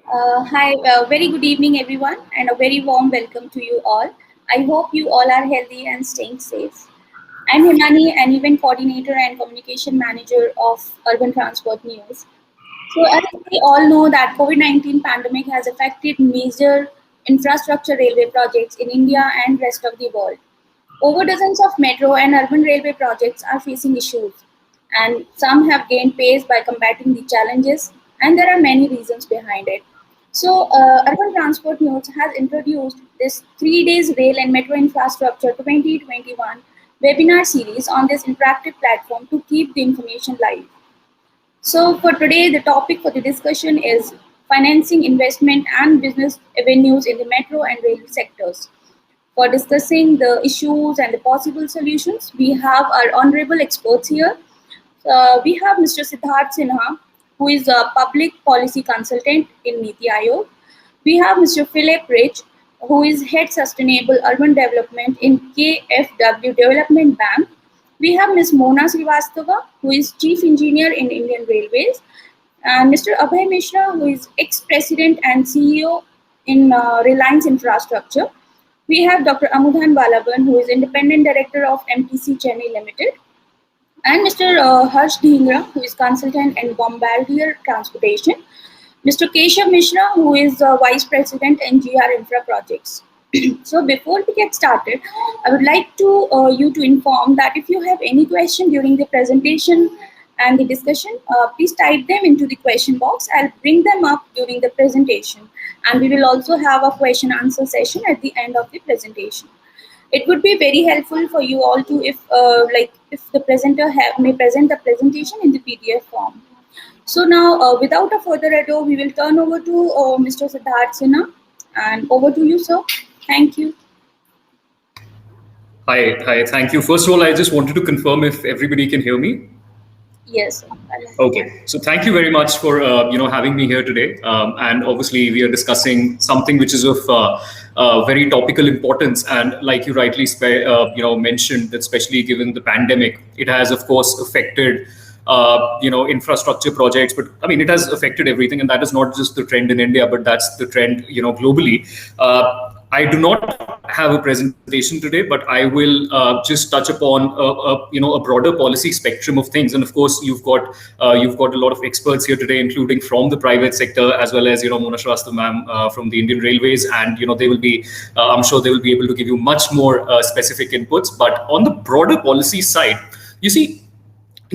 Very good evening, everyone, and a very warm welcome to you all. I hope you all are healthy and staying safe. I'm Himani, an event coordinator and communication manager of Urban Transport News. So, as we all know, that COVID-19 pandemic has affected major infrastructure railway projects in India and rest of the world. Over dozens of metro and urban railway projects are facing issues, and some have gained pace by combating the challenges, and there are many reasons behind it. So, Urban Transport News has introduced this 3 days rail and metro infrastructure 2021 webinar series on this interactive platform to keep the information live. So, for today, the topic for the discussion is financing, investment, and business avenues in the metro and rail sectors. For discussing the issues and the possible solutions, we have our honorable experts here. We have Mr. Siddharth Sinha, who is a public policy consultant in NITI Aayog. We have Mr. Philipp, who is Head Sustainable Urban Development in KfW Development Bank. We have Ms. Mona Srivastava, who is Chief Engineer in Indian Railways, and Mr. Abhay Mishra, who is ex-president and CEO in Reliance Infrastructure. We have Dr. Amudhan Balaban, who is Independent Director of MTC Chennai Limited, and Mr. Dhingra, who is Consultant in Bombardier Transportation, Mr. Keshav Mishra, who is Vice President in GR Infra Projects. So before we get started, I would like you to inform that if you have any question during the presentation and the discussion, please type them into the question box. I'll bring them up during the presentation, and we will also have a question answer session at the end of the presentation. It would be very helpful for you all to if the presenter may present the presentation in the PDF form. So now, without a further ado, we will turn over to Mr. Siddharth Sinha, and over to you, sir. Thank you. Hi. Thank you. First of all, I just wanted to confirm if everybody can hear me. Yes. Okay. So thank you very much for having me here today. And obviously, we are discussing something which is of very topical importance. And like you rightly mentioned, that especially given the pandemic, it has of course affected infrastructure projects, but I mean, it has affected everything, and that is not just the trend in India, but that's the trend, globally. I do not have a presentation today, but I will just touch upon a broader policy spectrum of things. And of course, you've got a lot of experts here today, including from the private sector, as well as Mona Srivastava ma'am from the Indian Railways, and they will be, I'm sure they will be able to give you much more specific inputs. But on the broader policy side, you see,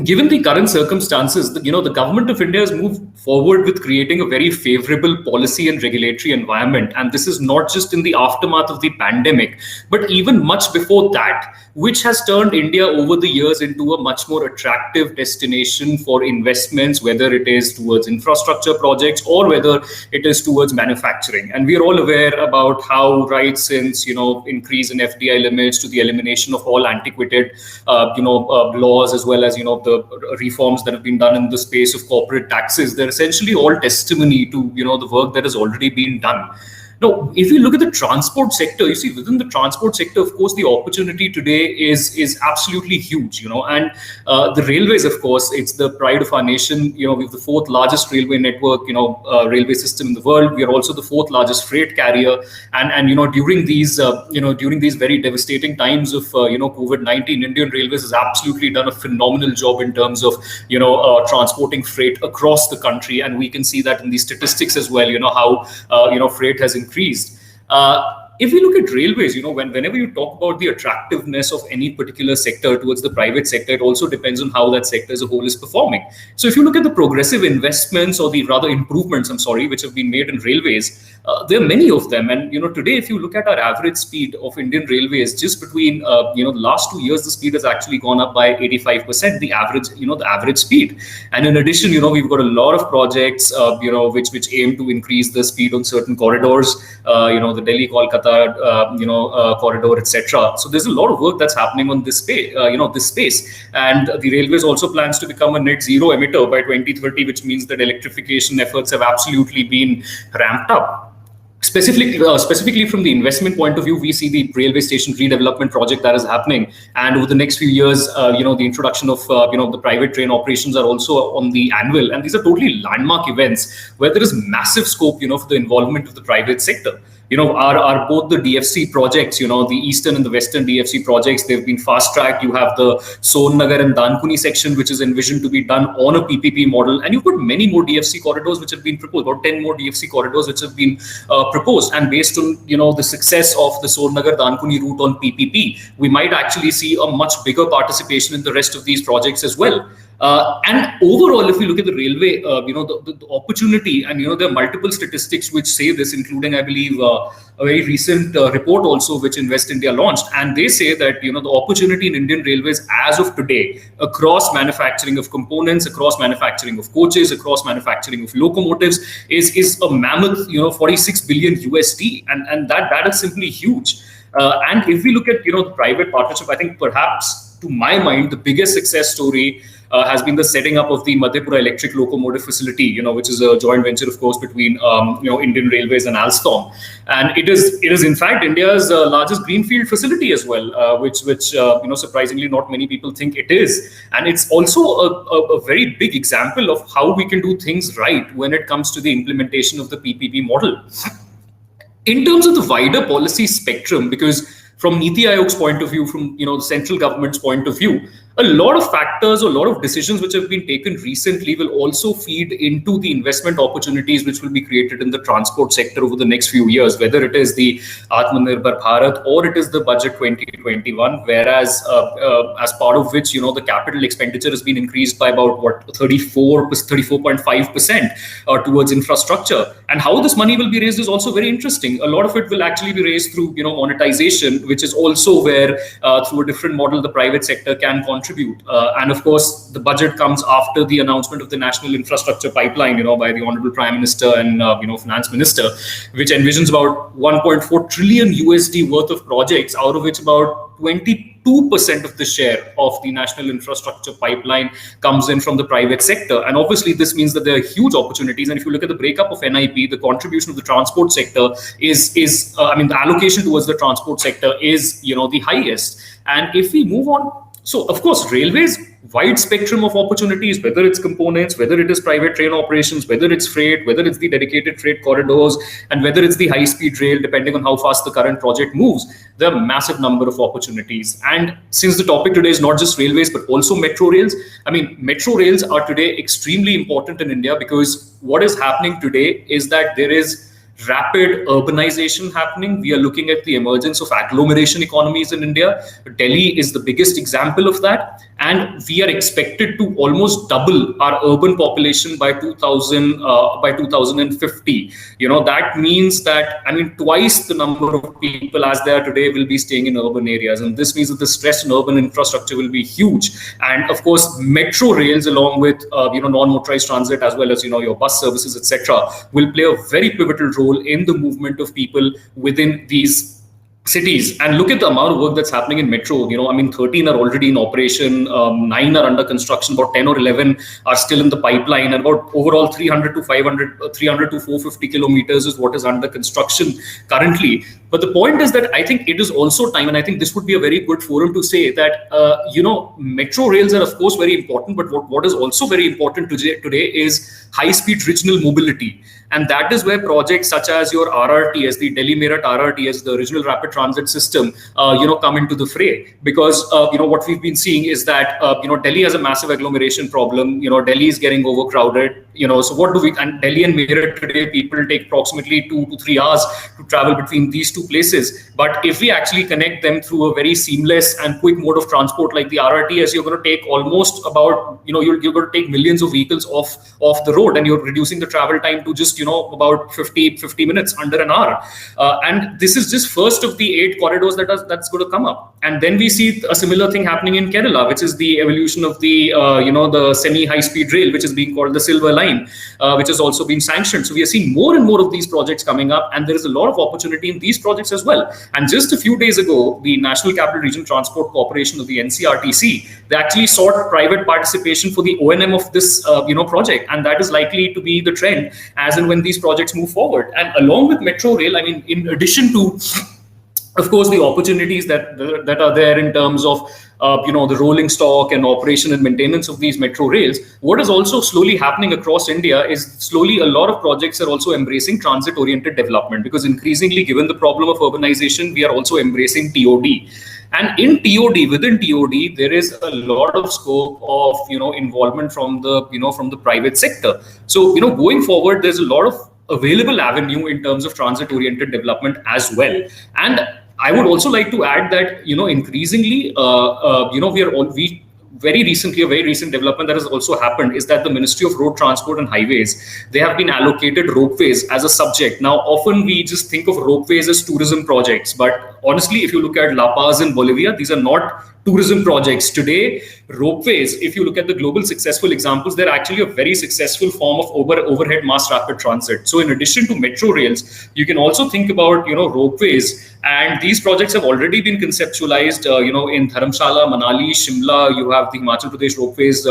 given the current circumstances, the government of India has moved forward with creating a very favorable policy and regulatory environment. And this is not just in the aftermath of the pandemic, but even much before that, which has turned India over the years into a much more attractive destination for investments, whether it is towards infrastructure projects or whether it is towards manufacturing. And we are all aware about how right since, increase in FDI limits to the elimination of all antiquated, laws, as well as, the reforms that have been done in the space of corporate taxes, they're essentially all testimony to the work that has already been done. Now, if you look at the transport sector, you see within the transport sector, of course, the opportunity today is absolutely huge, and the railways, of course, it's the pride of our nation. We have the fourth largest railway network, railway system in the world. We are also the fourth largest freight carrier. And during these very devastating times of, COVID-19, Indian Railways has absolutely done a phenomenal job in terms of, transporting freight across the country. And we can see that in the statistics as well, how, freight has increased. If we look at railways, whenever you talk about the attractiveness of any particular sector towards the private sector, it also depends on how that sector as a whole is performing. So if you look at the progressive investments, or the rather improvements, which have been made in railways, there are many of them. And, today, if you look at our average speed of Indian Railways, just between, the last 2 years, the speed has actually gone up by 85%, the average speed. And in addition, we've got a lot of projects, which aim to increase the speed on certain corridors, the Delhi-Kolkata, corridor, etc. So there's a lot of work that's happening on this space, and the railways also plans to become a net zero emitter by 2030, which means that electrification efforts have absolutely been ramped up. Specifically from the investment point of view, we see the railway station redevelopment project that is happening, and over the next few years, the introduction of the private train operations are also on the anvil, and these are totally landmark events where there is massive scope, for the involvement of the private sector. Are both the DFC projects, the eastern and the western DFC projects, they've been fast tracked. You have the Son Nagar and Dankuni section, which is envisioned to be done on a PPP model. And you've got many more DFC corridors which have been proposed, about 10 more DFC corridors which have been proposed. And based on, the success of the Son Nagar Dankuni route on PPP, we might actually see a much bigger participation in the rest of these projects as well. And overall, if we look at the railway, the opportunity, and there are multiple statistics which say this, including, I believe, a very recent report also which Invest India launched, and they say that the opportunity in Indian railways as of today, across manufacturing of components, across manufacturing of coaches, across manufacturing of locomotives, is a mammoth 46 billion USD, and that is simply huge. And if we look at the private partnership, I think perhaps to my mind the biggest success story has been the setting up of the Madhepura electric locomotive facility, which is a joint venture, of course, between Indian Railways and Alstom, and it is in fact India's largest greenfield facility as well, which surprisingly not many people think it is, and it's also a very big example of how we can do things right when it comes to the implementation of the PPP model. In terms of the wider policy spectrum, because from NITI Aayog's point of view, from the central government's point of view, a lot of factors, a lot of decisions which have been taken recently will also feed into the investment opportunities which will be created in the transport sector over the next few years, whether it is the Atmanirbhar Bharat or it is the budget 2021, whereas as part of which the capital expenditure has been increased by about 34.5% towards infrastructure. And how this money will be raised is also very interesting. A lot of it will actually be raised through monetization, which is also where through a different model the private sector can contribute. And of course, the budget comes after the announcement of the National Infrastructure Pipeline, by the Honorable Prime Minister and Finance Minister, which envisions about 1.4 trillion USD worth of projects, out of which about 22% of the share of the National Infrastructure Pipeline comes in from the private sector. And obviously, this means that there are huge opportunities. And if you look at the breakup of NIP, the contribution of the transport sector is the allocation towards the transport sector is, the highest. And if we move on, so of course, railways, wide spectrum of opportunities, whether it's components, whether it is private train operations, whether it's freight, whether it's the dedicated freight corridors, and whether it's the high-speed rail, depending on how fast the current project moves, there are a massive number of opportunities. And since the topic today is not just railways, but also metro rails, metro rails are today extremely important in India, because what is happening today is that there is rapid urbanization happening. We are looking at the emergence of agglomeration economies in India. Delhi is the biggest example of that. And we are expected to almost double our urban population by 2050. That means that, twice the number of people as there are today will be staying in urban areas. And this means that the stress on urban infrastructure will be huge. And of course, metro rails, along with, non-motorized transit, as well as, your bus services, etc., will play a very pivotal role in the movement of people within these cities. And look at the amount of work that's happening in metro. 13 are already in operation, 9 are under construction, about 10 or 11 are still in the pipeline, and about overall 300 to 450 kilometers is what is under construction currently. But the point is that I think it is also time, and I think this would be a very good forum to say that, metro rails are of course very important, but what is also very important today is high-speed regional mobility. And that is where projects such as your RRTS, the Delhi-Meerut RRTS, the Regional Rapid Transit System, come into the fray. Because, what we've been seeing is that, Delhi has a massive agglomeration problem. Delhi is getting overcrowded. So what do we, and Delhi and Meerut today, people take approximately 2 to 3 hours to travel between these two places. But if we actually connect them through a very seamless and quick mode of transport like the RRTS, you're going to take almost about, you're going to take millions of vehicles off the road, and you're reducing the travel time to just, about 50 minutes, under an hour. And this is just first of the 8 corridors that's going to come up. And then we see a similar thing happening in Kerala, which is the evolution of the the semi-high-speed rail, which is being called the Silver Line, which has also been sanctioned. So we are seeing more and more of these projects coming up, and there is a lot of opportunity in these projects as well. And just a few days ago, the National Capital Region Transport Corporation of the NCRTC, they actually sought private participation for the O&M of this project, and that is likely to be the trend as and when these projects move forward. And along with metro rail, I mean, in addition to, of course, the opportunities that are there in terms of the rolling stock and operation and maintenance of these metro rails, what is also slowly happening across India is slowly a lot of projects are also embracing transit-oriented development, because increasingly, given the problem of urbanization, we are also embracing TOD. And in TOD, within TOD, there is a lot of scope of involvement from the private sector. So going forward, there's a lot of available avenue in terms of transit-oriented development as well. And I would also like to add that increasingly, we very recently, a very recent development that has also happened is that the Ministry of Road Transport and Highways, they have been allocated ropeways as a subject. Now, often we just think of ropeways as tourism projects, but honestly, if you look at La Paz in Bolivia, these are not tourism projects. Today, ropeways, if you look at the global successful examples, they're actually a very successful form of overhead mass rapid transit. So in addition to metro rails, you can also think about, ropeways. And these projects have already been conceptualized, in Dharamshala, Manali, Shimla. You have the Himachal Pradesh Ropeways,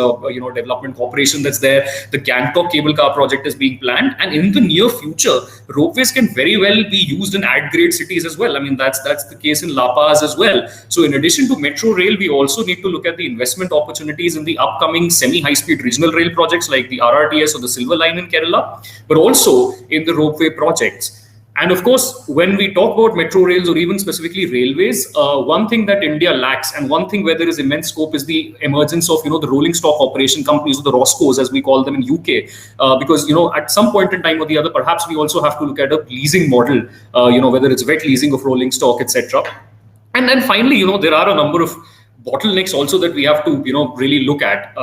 Development Corporation that's there. The Gangtok cable car project is being planned. And in the near future, ropeways can very well be used in ad-grade cities as well. I mean, that's the case in La Paz as well. So in addition to metro rail, we also need to look at the investment opportunities in the upcoming semi-high-speed regional rail projects like the RRTS or the Silver Line in Kerala, but also in the ropeway projects. And of course, when we talk about metro rails or even specifically railways, one thing that India lacks and one thing where there is immense scope is the emergence of, the rolling stock operation companies, or the ROSCOs as we call them in UK. Because, at some point in time or the other, perhaps we also have to look at a leasing model, whether it's wet leasing of rolling stock, etc. And then finally, there are a number of bottlenecks also that we have to, really look at.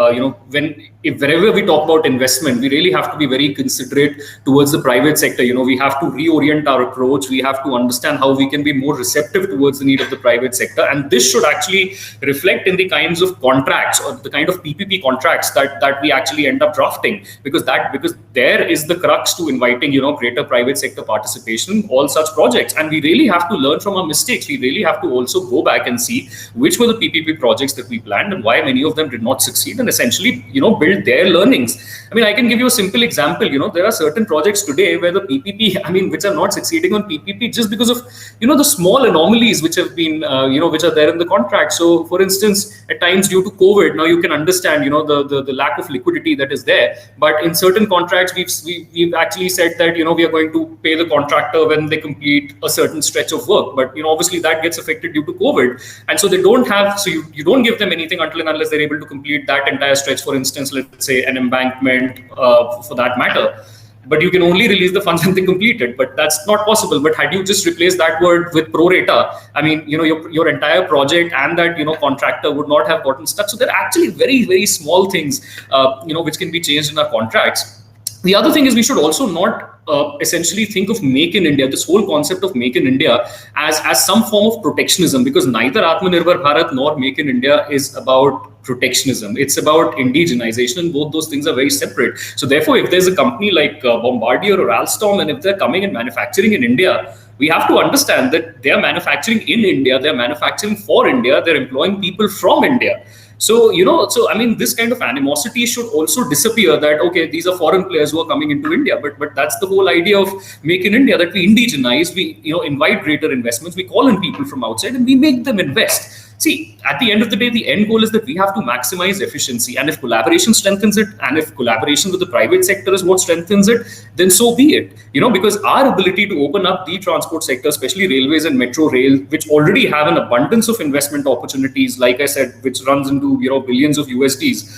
Wherever we talk about investment, we really have to be very considerate towards the private sector. We have to reorient our approach. We have to understand how we can be more receptive towards the need of the private sector. And this should actually reflect in the kinds of contracts or the kind of PPP contracts that we actually end up drafting, because there is the crux to inviting, greater private sector participation in all such projects. And we really have to learn from our mistakes. We really have to also go back and see which were the PPP projects that we planned and why many of them did not succeed, and essentially, build their learnings. I mean, I can give you a simple example. There are certain projects today where the PPP, which are not succeeding on PPP just because of, the small anomalies which have been, which are there in the contract. So, for instance, at times due to COVID, now you can understand, the lack of liquidity that is there. But in certain contracts, we've actually said that, we are going to pay the contractor when they complete a certain stretch of work. But, obviously that gets affected due to COVID. And so they don't have, so you don't give them anything until and unless they're able to complete that entire stretch. For instance, let's say an embankment, for that matter. But you can only release the funds when they complete it. But that's not possible. But had you just replaced that word with pro rata, your entire project and that, contractor would not have gotten stuck. So there are actually very, very small things, which can be changed in our contracts. The other thing is we should also not essentially think of Make in India, this whole concept of Make in India as some form of protectionism, because neither Atmanirbhar Bharat nor Make in India is about protectionism. It's about indigenization, and both those things are very separate. So therefore, if there's a company like Bombardier or Alstom, and if they're coming and manufacturing in India, we have to understand that they're manufacturing in India, they're manufacturing for India, they're employing people from India. So, this kind of animosity should also disappear, that, okay, these are foreign players who are coming into India. But that's the whole idea of Make in India, that we indigenize, we, invite greater investments, we call in people from outside and we make them invest. See, at the end of the day, the end goal is that we have to maximize efficiency. And if collaboration strengthens it, and if collaboration with the private sector is what strengthens it, then so be it. Because our ability to open up the transport sector, especially railways and metro rail, which already have an abundance of investment opportunities, like I said, which runs into, billions of USDs.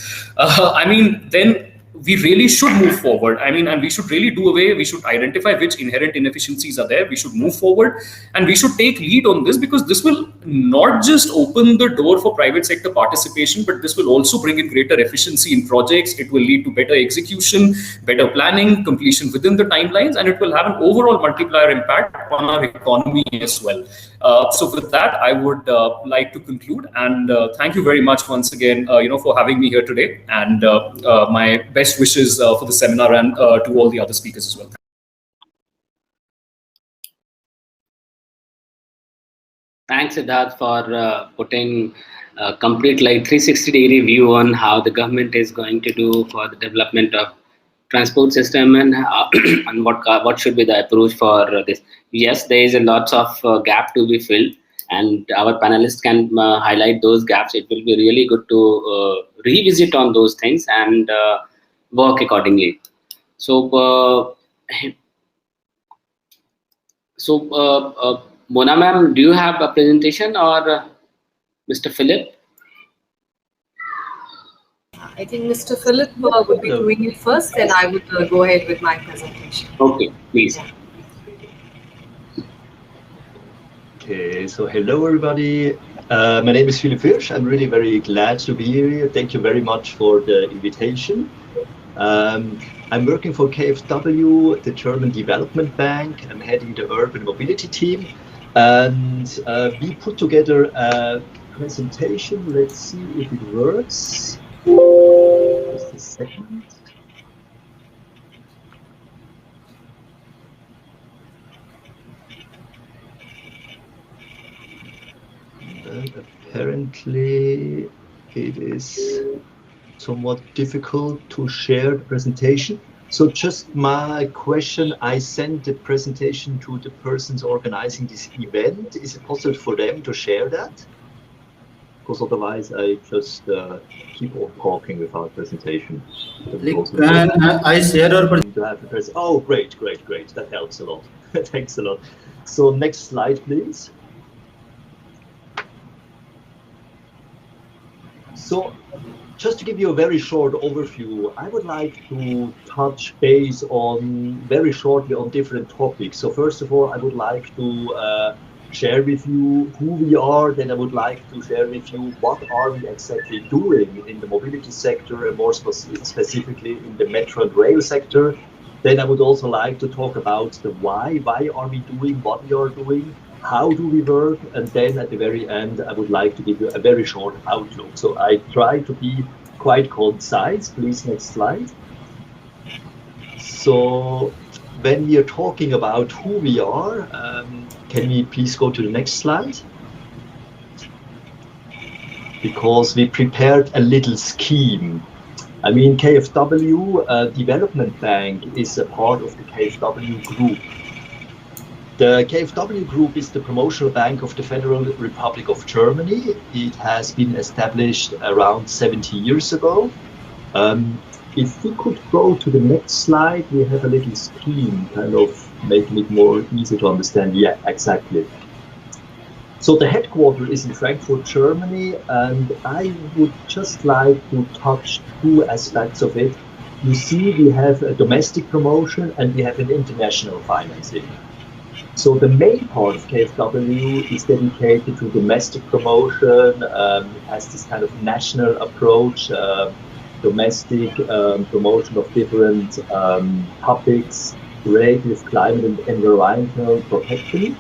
Then we really should move forward. I mean, and we should really do away, we should identify which inherent inefficiencies are there, we should move forward, and we should take lead on this, because this will not just open the door for private sector participation, but this will also bring in greater efficiency in projects. It will lead to better execution, better planning, completion within the timelines, and it will have an overall multiplier impact on our economy as well. So with that, I would like to conclude, and thank you very much once again, for having me here today, and my best wishes for the seminar, and to all the other speakers as well. Thanks, Siddharth, for putting a complete 360-degree view on how the government is going to do for the development of transport system, and and what should be the approach for this. Yes, there is a lots of gap to be filled, and our panelists can highlight those gaps. It will be really good to revisit on those things and work accordingly. So, Mona ma'am, do you have a presentation, or Mr. Philipp? I think Mr. Philipp would be doing it first, then I would go ahead with my presentation. Okay, please. Okay, so hello everybody. My name is Philipp Wyrsch. I'm really very glad to be here. Thank you very much for the invitation. I'm working for KfW, the German Development Bank. I'm heading the urban mobility team, and we put together a presentation. Let's see if it works. Just a second. Apparently, it is somewhat difficult to share the presentation. So just my question, I sent the presentation to the persons organizing this event. Is it possible for them to share that? Because otherwise I just keep on talking without presentation. Can I share your presentation? Oh, great. That helps a lot. Thanks a lot. So next slide, please. So just to give you a very short overview, I would like to touch base on very shortly on different topics. So first of all, I would like to share with you who we are. Then I would like to share with you what are we exactly doing in the mobility sector, and more specifically in the metro and rail sector. Then I would also like to talk about the why are we doing what we are doing, how do we work, and then at the very end I would like to give you a very short outlook. So I try to be quite concise. Please, next slide. So when we are talking about who we are, can we please go to the next slide? Because we prepared a little scheme. I mean, KfW Development Bank is a part of the KfW Group. The KfW Group is the promotional bank of the Federal Republic of Germany. It has been established around 70 years ago. If we could go to the next slide, we have a little scheme, kind of making it more easy to understand. Yeah, exactly. So the headquarters is in Frankfurt, Germany, and I would just like to touch two aspects of it. You see, we have a domestic promotion and we have an international financing. So the main part of KfW is dedicated to domestic promotion. It has this kind of national approach, domestic promotion of different topics related with climate and environmental protection.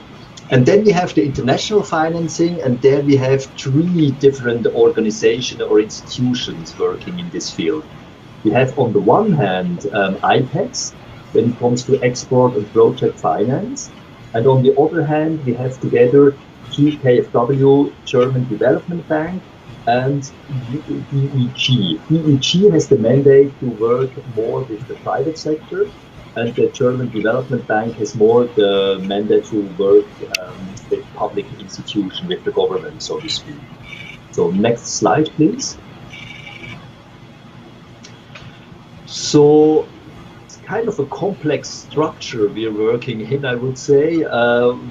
And then we have the international financing, and there we have three different organizations or institutions working in this field. We have on the one hand IPEX when it comes to export and project finance. And on the other hand, we have together KfW, German Development Bank, and DEG. DEG has the mandate to work more with the private sector, and the German Development Bank has more the mandate to work with public institutions, with the government, so to speak. So next slide, please. So it's kind of a complex structure we're working in, I would say.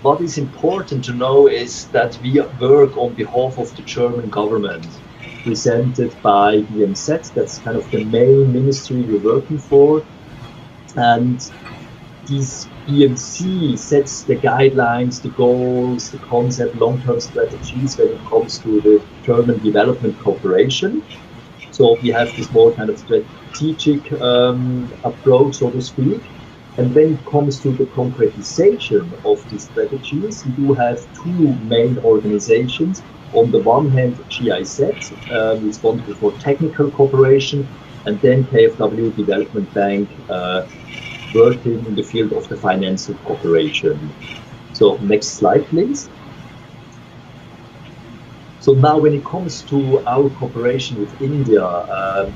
What is important to know is that we work on behalf of the German government. presented by BMZ. That's kind of the main ministry we're working for. And this BMC sets the guidelines, the goals, the concept, long-term strategies when it comes to the German development cooperation. So we have this more kind of strategic approach, so to speak. And when it comes to the concretization of these strategies, we do have two main organizations. On the one hand, GIZ, responsible for technical cooperation, and then KfW Development Bank, working in the field of the financial cooperation. So next slide, please. So now when it comes to our cooperation with India,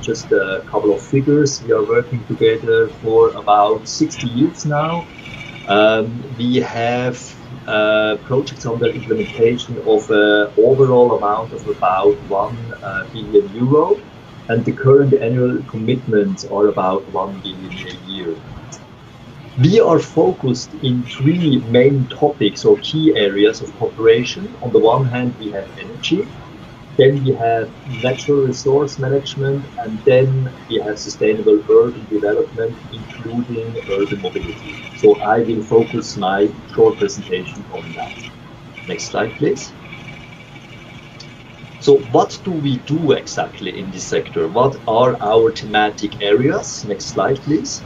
just a couple of figures. We are working together for about 60 years now. We have projects under implementation of an overall amount of about 1 billion euro, and the current annual commitments are about 1 billion a year. We are focused in three main topics or key areas of cooperation. On the one hand, we have energy, then we have natural resource management, and then we have sustainable urban development, including urban mobility. So I will focus my short presentation on that. Next slide, please. So what do we do exactly in this sector? What are our thematic areas? Next slide, please.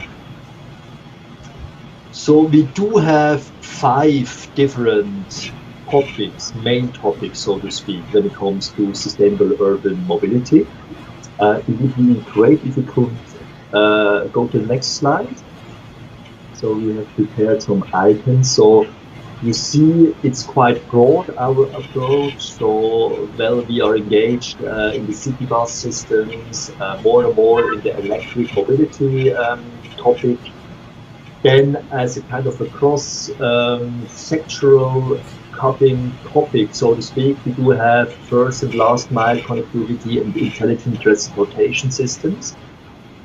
So we do have 5 different topics, main topics, so to speak, when it comes to sustainable urban mobility. It would be great if you could go to the next slide. So we have prepared some icons. So you see it's quite broad, our approach. So, well, we are engaged in the city bus systems, more and more in the electric mobility topic. Then, as a kind of a cross-sectoral cutting topic, so to speak, we do have first and last mile connectivity and intelligent transportation systems.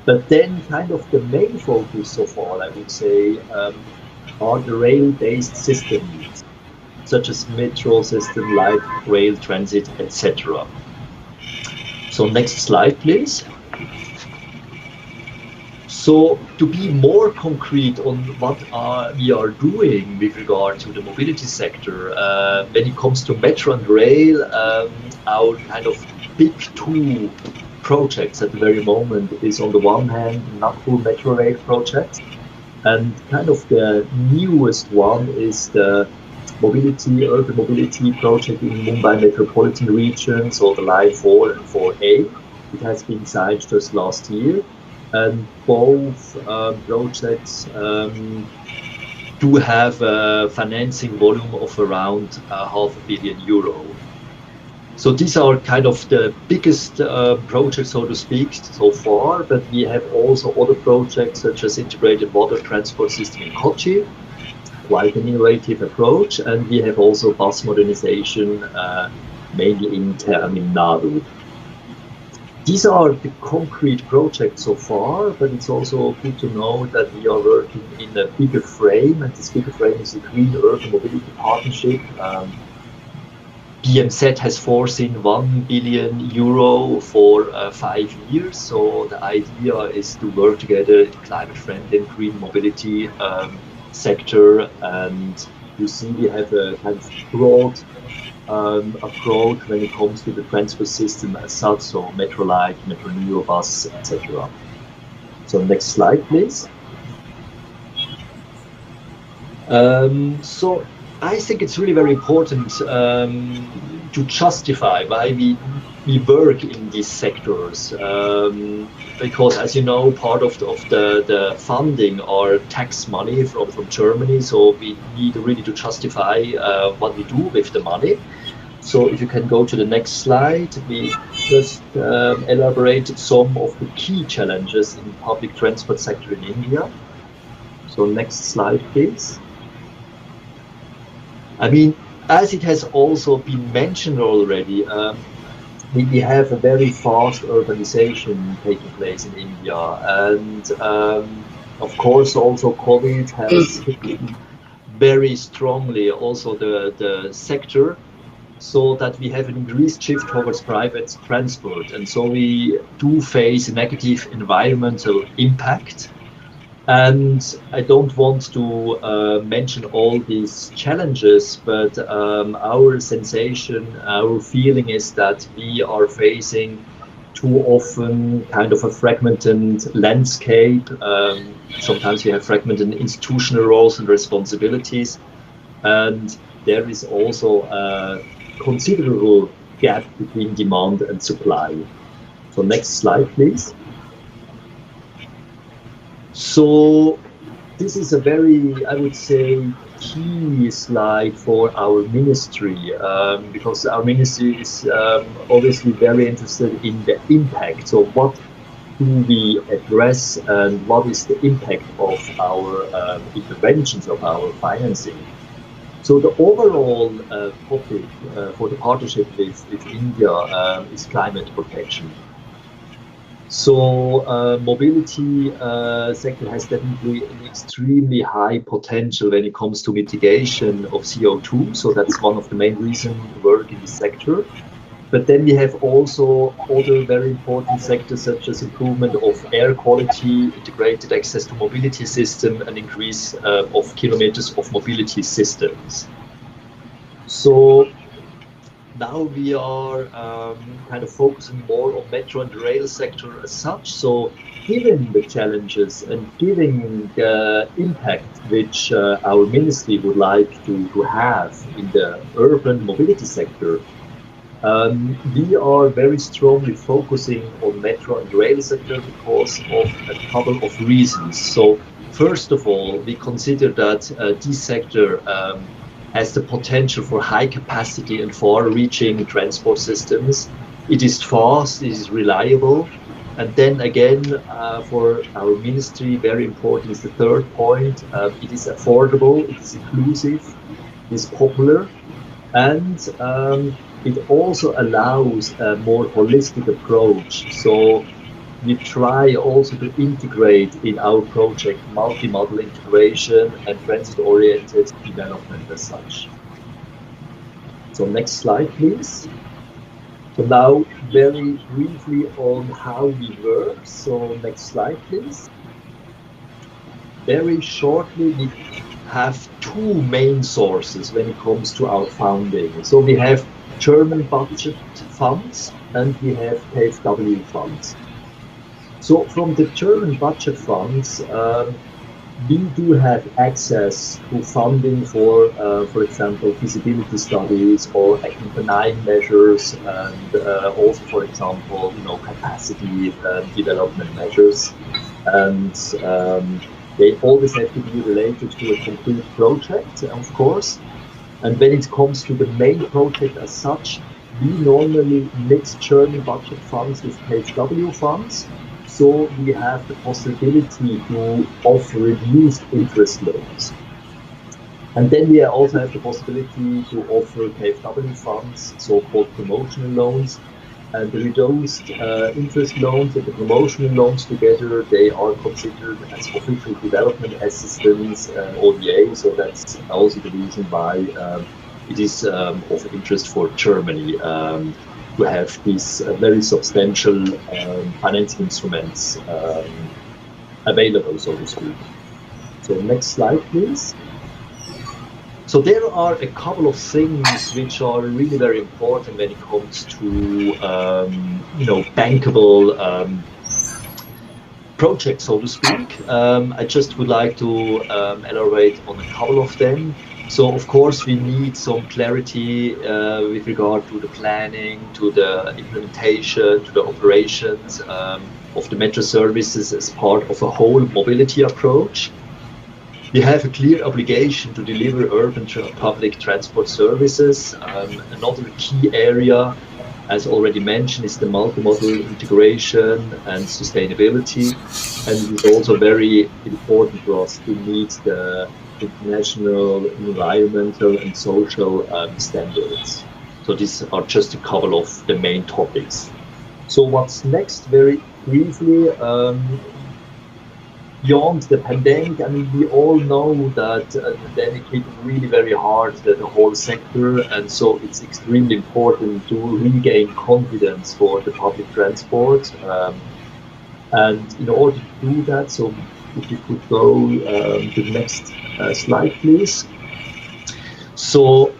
But then, kind of the main focus so far, I would say, are the rail-based systems, such as metro system, light rail transit, etc. So, next slide, please. So to be more concrete on what we are doing with regard to the mobility sector, when it comes to metro and rail, our kind of big 2 projects at the very moment is on the one hand Nagpur Metro Rail project, and kind of the newest one is the urban mobility project in Mumbai metropolitan region, so the line 4 and 4A. It has been signed just last year. And both projects do have a financing volume of around €500 million. So these are kind of the biggest projects, so to speak, so far. But we have also other projects such as integrated water transport system in Kochi, quite an innovative approach. And we have also bus modernization, mainly in Tamil Nadu. These are the concrete projects so far, but it's also good to know that we are working in a bigger frame, and this bigger frame is the Green Urban Mobility Partnership. BMZ has foreseen €1 billion for 5 years, so the idea is to work together in the climate-friendly and green mobility sector, and you see we have a kind of broad approach when it comes to the transport system as such, so Metro Light, Metro Neo bus, etc. So next slide, please. So I think it's really very important to justify why we work in these sectors, because, as you know, part of the funding are tax money from Germany, so we need really to justify what we do with the money. So if you can go to the next slide, we just elaborated some of the key challenges in the public transport sector in India. So next slide, please. I mean, as it has also been mentioned already, we have a very fast urbanization taking place in India, and of course also COVID has hit very strongly also the sector. so that we have an increased shift towards private transport. And so we do face a negative environmental impact. And I don't want to mention all these challenges, but our sensation, our feeling is that we are facing too often kind of a fragmented landscape. Sometimes we have fragmented institutional roles and responsibilities. And there is also a considerable gap between demand and supply. So next slide, please. So this is a very, I would say, key slide for our ministry, because our ministry is obviously very interested in the impact. So what do we address and what is the impact of our interventions, of our financing? So the overall topic for the partnership with India is climate protection. So mobility sector has definitely an extremely high potential when it comes to mitigation of CO2. So that's one of the main reasons we work in this sector. But then we have also other very important sectors such as improvement of air quality, integrated access to mobility system, and increase of kilometers of mobility systems. So now we are kind of focusing more on metro and rail sector as such. So given the challenges and given the impact which our ministry would like to have in the urban mobility sector, we are very strongly focusing on metro and rail sector because of a couple of reasons. So first of all, we consider that this sector has the potential for high capacity and far-reaching transport systems. It is fast, it is reliable. And then again, for our ministry, very important is the third point. It is affordable, it is inclusive, it is popular, and it also allows a more holistic approach. So we try also to integrate in our project multi-model integration and transit-oriented development as such. So next slide, please. So now very briefly on how we work. So next slide, please. Very shortly, we have two main sources when it comes to our funding. So we have German budget funds and we have KfW funds. So from the German budget funds, we do have access to funding for example, feasibility studies or accompanying measures, and also, for example, capacity development measures. And they always have to be related to a concrete project, of course. And when it comes to the main project as such, we normally mix German budget funds with KfW funds. So we have the possibility to offer reduced interest loans. And then we also have the possibility to offer KfW funds, so-called promotional loans. And the reduced interest loans and the promotional loans together, they are considered as official development assistance, ODA. So that's also the reason why it is of interest for Germany to have these very substantial financing instruments available, so to speak. So next slide, please. So there are a couple of things which are really very important when it comes to bankable projects, so to speak. I just would like to elaborate on a couple of them. So of course we need some clarity with regard to the planning, to the implementation, to the operations of the metro services as part of a whole mobility approach. We have a clear obligation to deliver urban public transport services. Another key area, as already mentioned, is the multimodal integration and sustainability. And it is also very important for us to meet the international environmental and social standards. So these are just a couple of the main topics. So what's next, very briefly, beyond the pandemic, I mean, we all know that the pandemic hit really very hard the whole sector, and so it's extremely important to regain confidence for the public transport. And in order to do that, so if you could go to the next slide, please. So,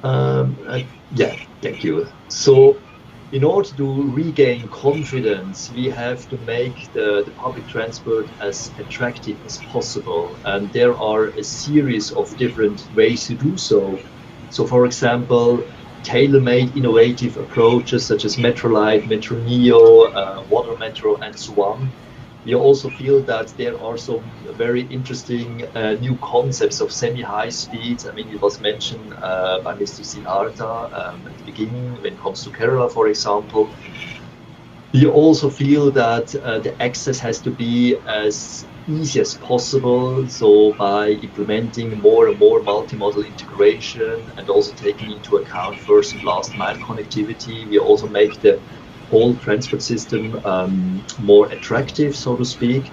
yeah, thank you. So, in order to regain confidence, we have to make the public transport as attractive as possible. And there are a series of different ways to do so. So, for example, tailor-made innovative approaches such as Metrolite, Metro Neo, Water Metro, and so on. We also feel that there are some very interesting new concepts of semi-high speed. I mean, it was mentioned by Mr. Siddharth at the beginning when it comes to Kerala, for example. We also feel that the access has to be as easy as possible. So by implementing more and more multimodal integration and also taking into account first and last mile connectivity, we also make the whole transport system more attractive, so to speak.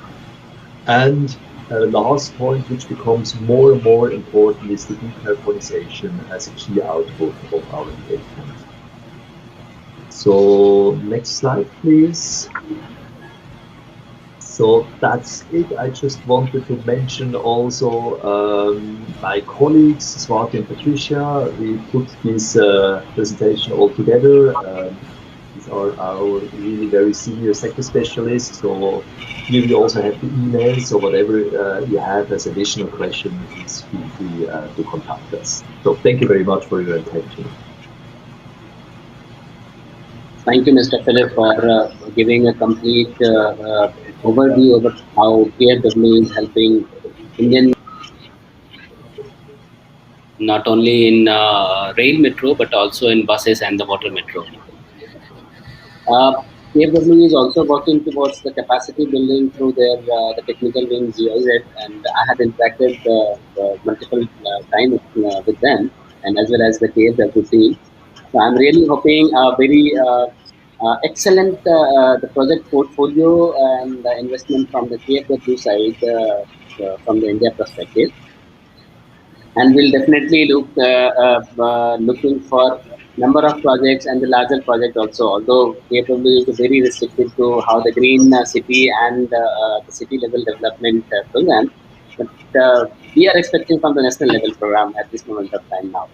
And the last point, which becomes more and more important, is the decarbonization as a key output of our engagement. So next slide, please. So that's it. I just wanted to mention also my colleagues, Swati and Patricia. We put this presentation all together. These are our really very senior sector specialists. So here we also have the emails. So whatever you have as additional questions, feel free to contact us. So thank you very much for your attention. Thank you, Mr. Philipp, for giving a complete overview about how KFW is helping Indian, not only in rail metro, but also in buses and the water metro. KFW is also working towards the capacity building through their the technical wing GIZ, and I have interacted multiple times with them, and as well as the KFW team. So I'm really hoping a very excellent the project portfolio and the investment from the KFW side from the India perspective, and we'll definitely look looking for number of projects and the larger project also. Although KFW is very restricted to how the green city and the city level development program, but we are expecting from the national level program at this moment of time now.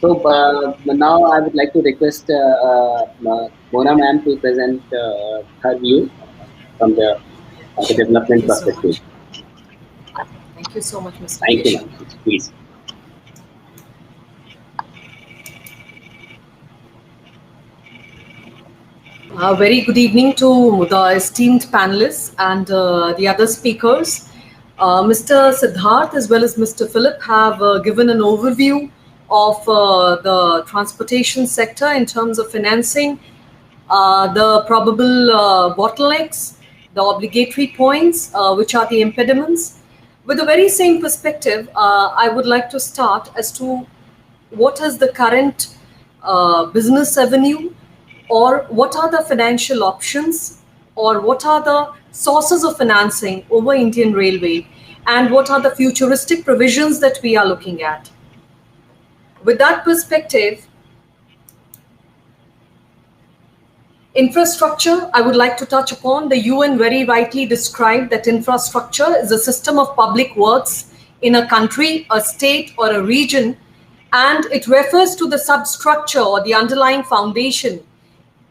So now I would like to request Mona ma'am to present her view from the development perspective. Thank you so much, Mr. Thank you, Keshav. ma'am. Please. Very good evening to the esteemed panelists and the other speakers. Mr. Siddharth as well as Mr. Philipp have given an overview of the transportation sector in terms of financing, the probable bottlenecks, the obligatory points, which are the impediments. With the very same perspective, I would like to start as to what is the current business avenue, or what are the financial options, or what are the sources of financing over Indian Railway, and what are the futuristic provisions that we are looking at. With that perspective, infrastructure, I would like to touch upon. The UN very rightly described that infrastructure is a system of public works in a country, a state, or a region, and it refers to the substructure or the underlying foundation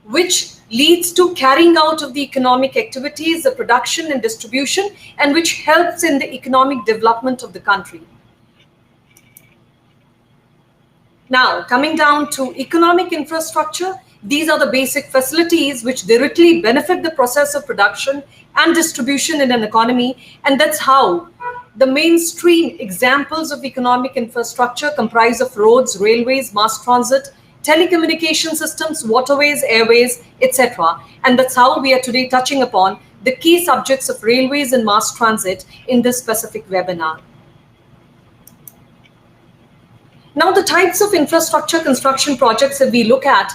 which leads to carrying out of the economic activities, the production and distribution, and which helps in the economic development of the country. Now, coming down to economic infrastructure, these are the basic facilities which directly benefit the process of production and distribution in an economy, and that's how the mainstream examples of economic infrastructure comprise of roads, railways, mass transit, telecommunication systems, waterways, airways, etc. And that's how we are today touching upon the key subjects of railways and mass transit in this specific webinar. Now, the types of infrastructure construction projects that we look at,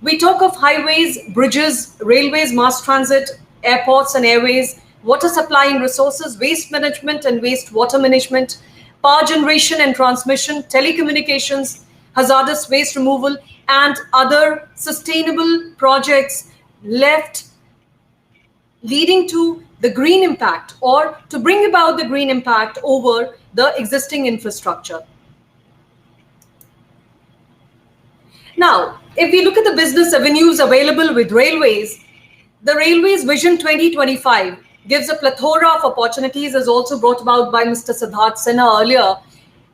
we talk of highways, bridges, railways, mass transit, airports and airways, water supply and resources, waste management and waste water management, power generation and transmission, telecommunications, hazardous waste removal, and other sustainable projects left leading to the green impact, or to bring about the green impact over the existing infrastructure. Now, if we look at the business avenues available with railways, the Railways Vision 2025 gives a plethora of opportunities, as also brought about by Mr. Siddharth Sinha earlier,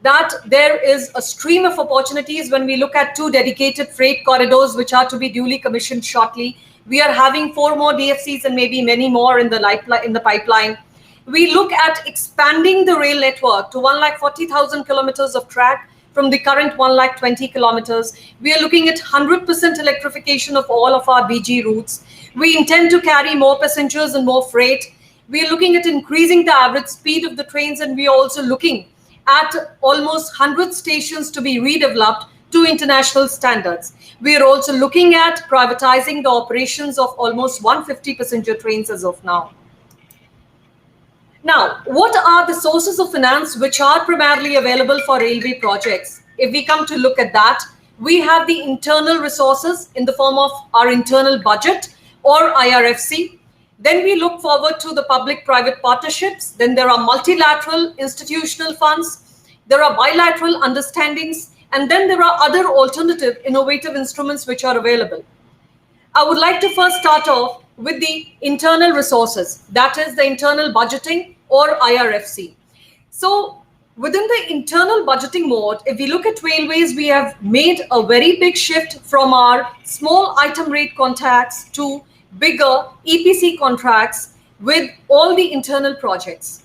that there is a stream of opportunities when we look at 2 dedicated freight corridors which are to be duly commissioned shortly. We are having 4 more DFCs and maybe many more in the pipeline. We look at expanding the rail network to 140,000 kilometers of track from the current 120,000 kilometers. We are looking at 100% electrification of all of our BG routes. We intend to carry more passengers and more freight. We are looking at increasing the average speed of the trains, and we are also looking at almost 100 stations to be redeveloped to international standards. We are also looking at privatizing the operations of almost 150 passenger trains as of now. Now, what are the sources of finance which are primarily available for railway projects? If we come to look at that, we have the internal resources in the form of our internal budget or IRFC. Then we look forward to the public-private partnerships. Then there are multilateral institutional funds. There are bilateral understandings. And then there are other alternative innovative instruments which are available. I would like to first start off with the internal resources, that is the internal budgeting or IRFC. So within the internal budgeting mode, if we look at railways, we have made a very big shift from our small item rate contracts to bigger EPC contracts with all the internal projects.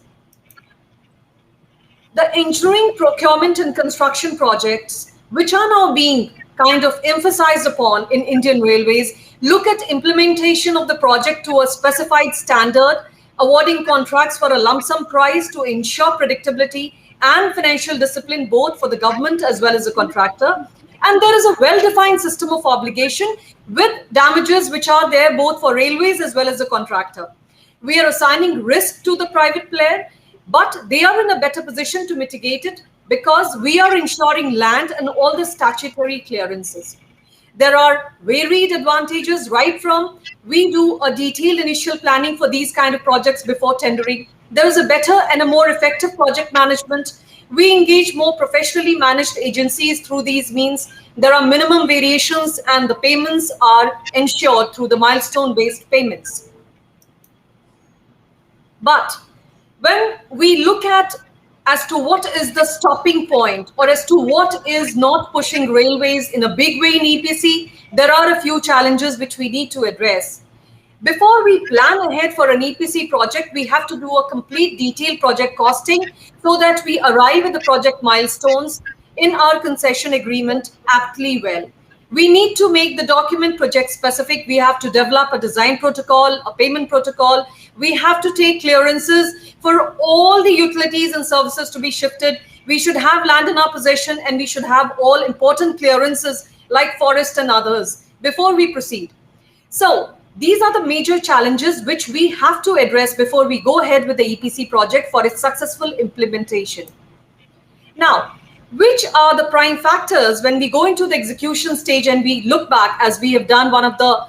The engineering, procurement and construction projects, which are now being kind of emphasized upon in Indian Railways, look at implementation of the project to a specified standard, awarding contracts for a lump sum price to ensure predictability and financial discipline both for the government as well as the contractor. And there is a well-defined system of obligation with damages which are there both for railways as well as the contractor. We are assigning risk to the private player, but they are in a better position to mitigate it because we are ensuring land and all the statutory clearances. There are varied advantages, right from we do a detailed initial planning for these kind of projects before tendering. There is a better and a more effective project management. We engage more professionally managed agencies through these means. There are minimum variations and the payments are ensured through the milestone-based payments. But when we look at as to what is the stopping point or as to what is not pushing railways in a big way in EPC, there are a few challenges which we need to address. Before we plan ahead for an EPC project, we have to do a complete detailed project costing so that we arrive at the project milestones in our concession agreement aptly well. We need to make the document project specific. We have to develop a design protocol, a payment protocol. We have to take clearances for all the utilities and services to be shifted. We should have land in our possession and we should have all important clearances like forest and others before we proceed. So these are the major challenges which we have to address before we go ahead with the EPC project for its successful implementation. Now, which are the prime factors when we go into the execution stage and we look back, as we have done one of the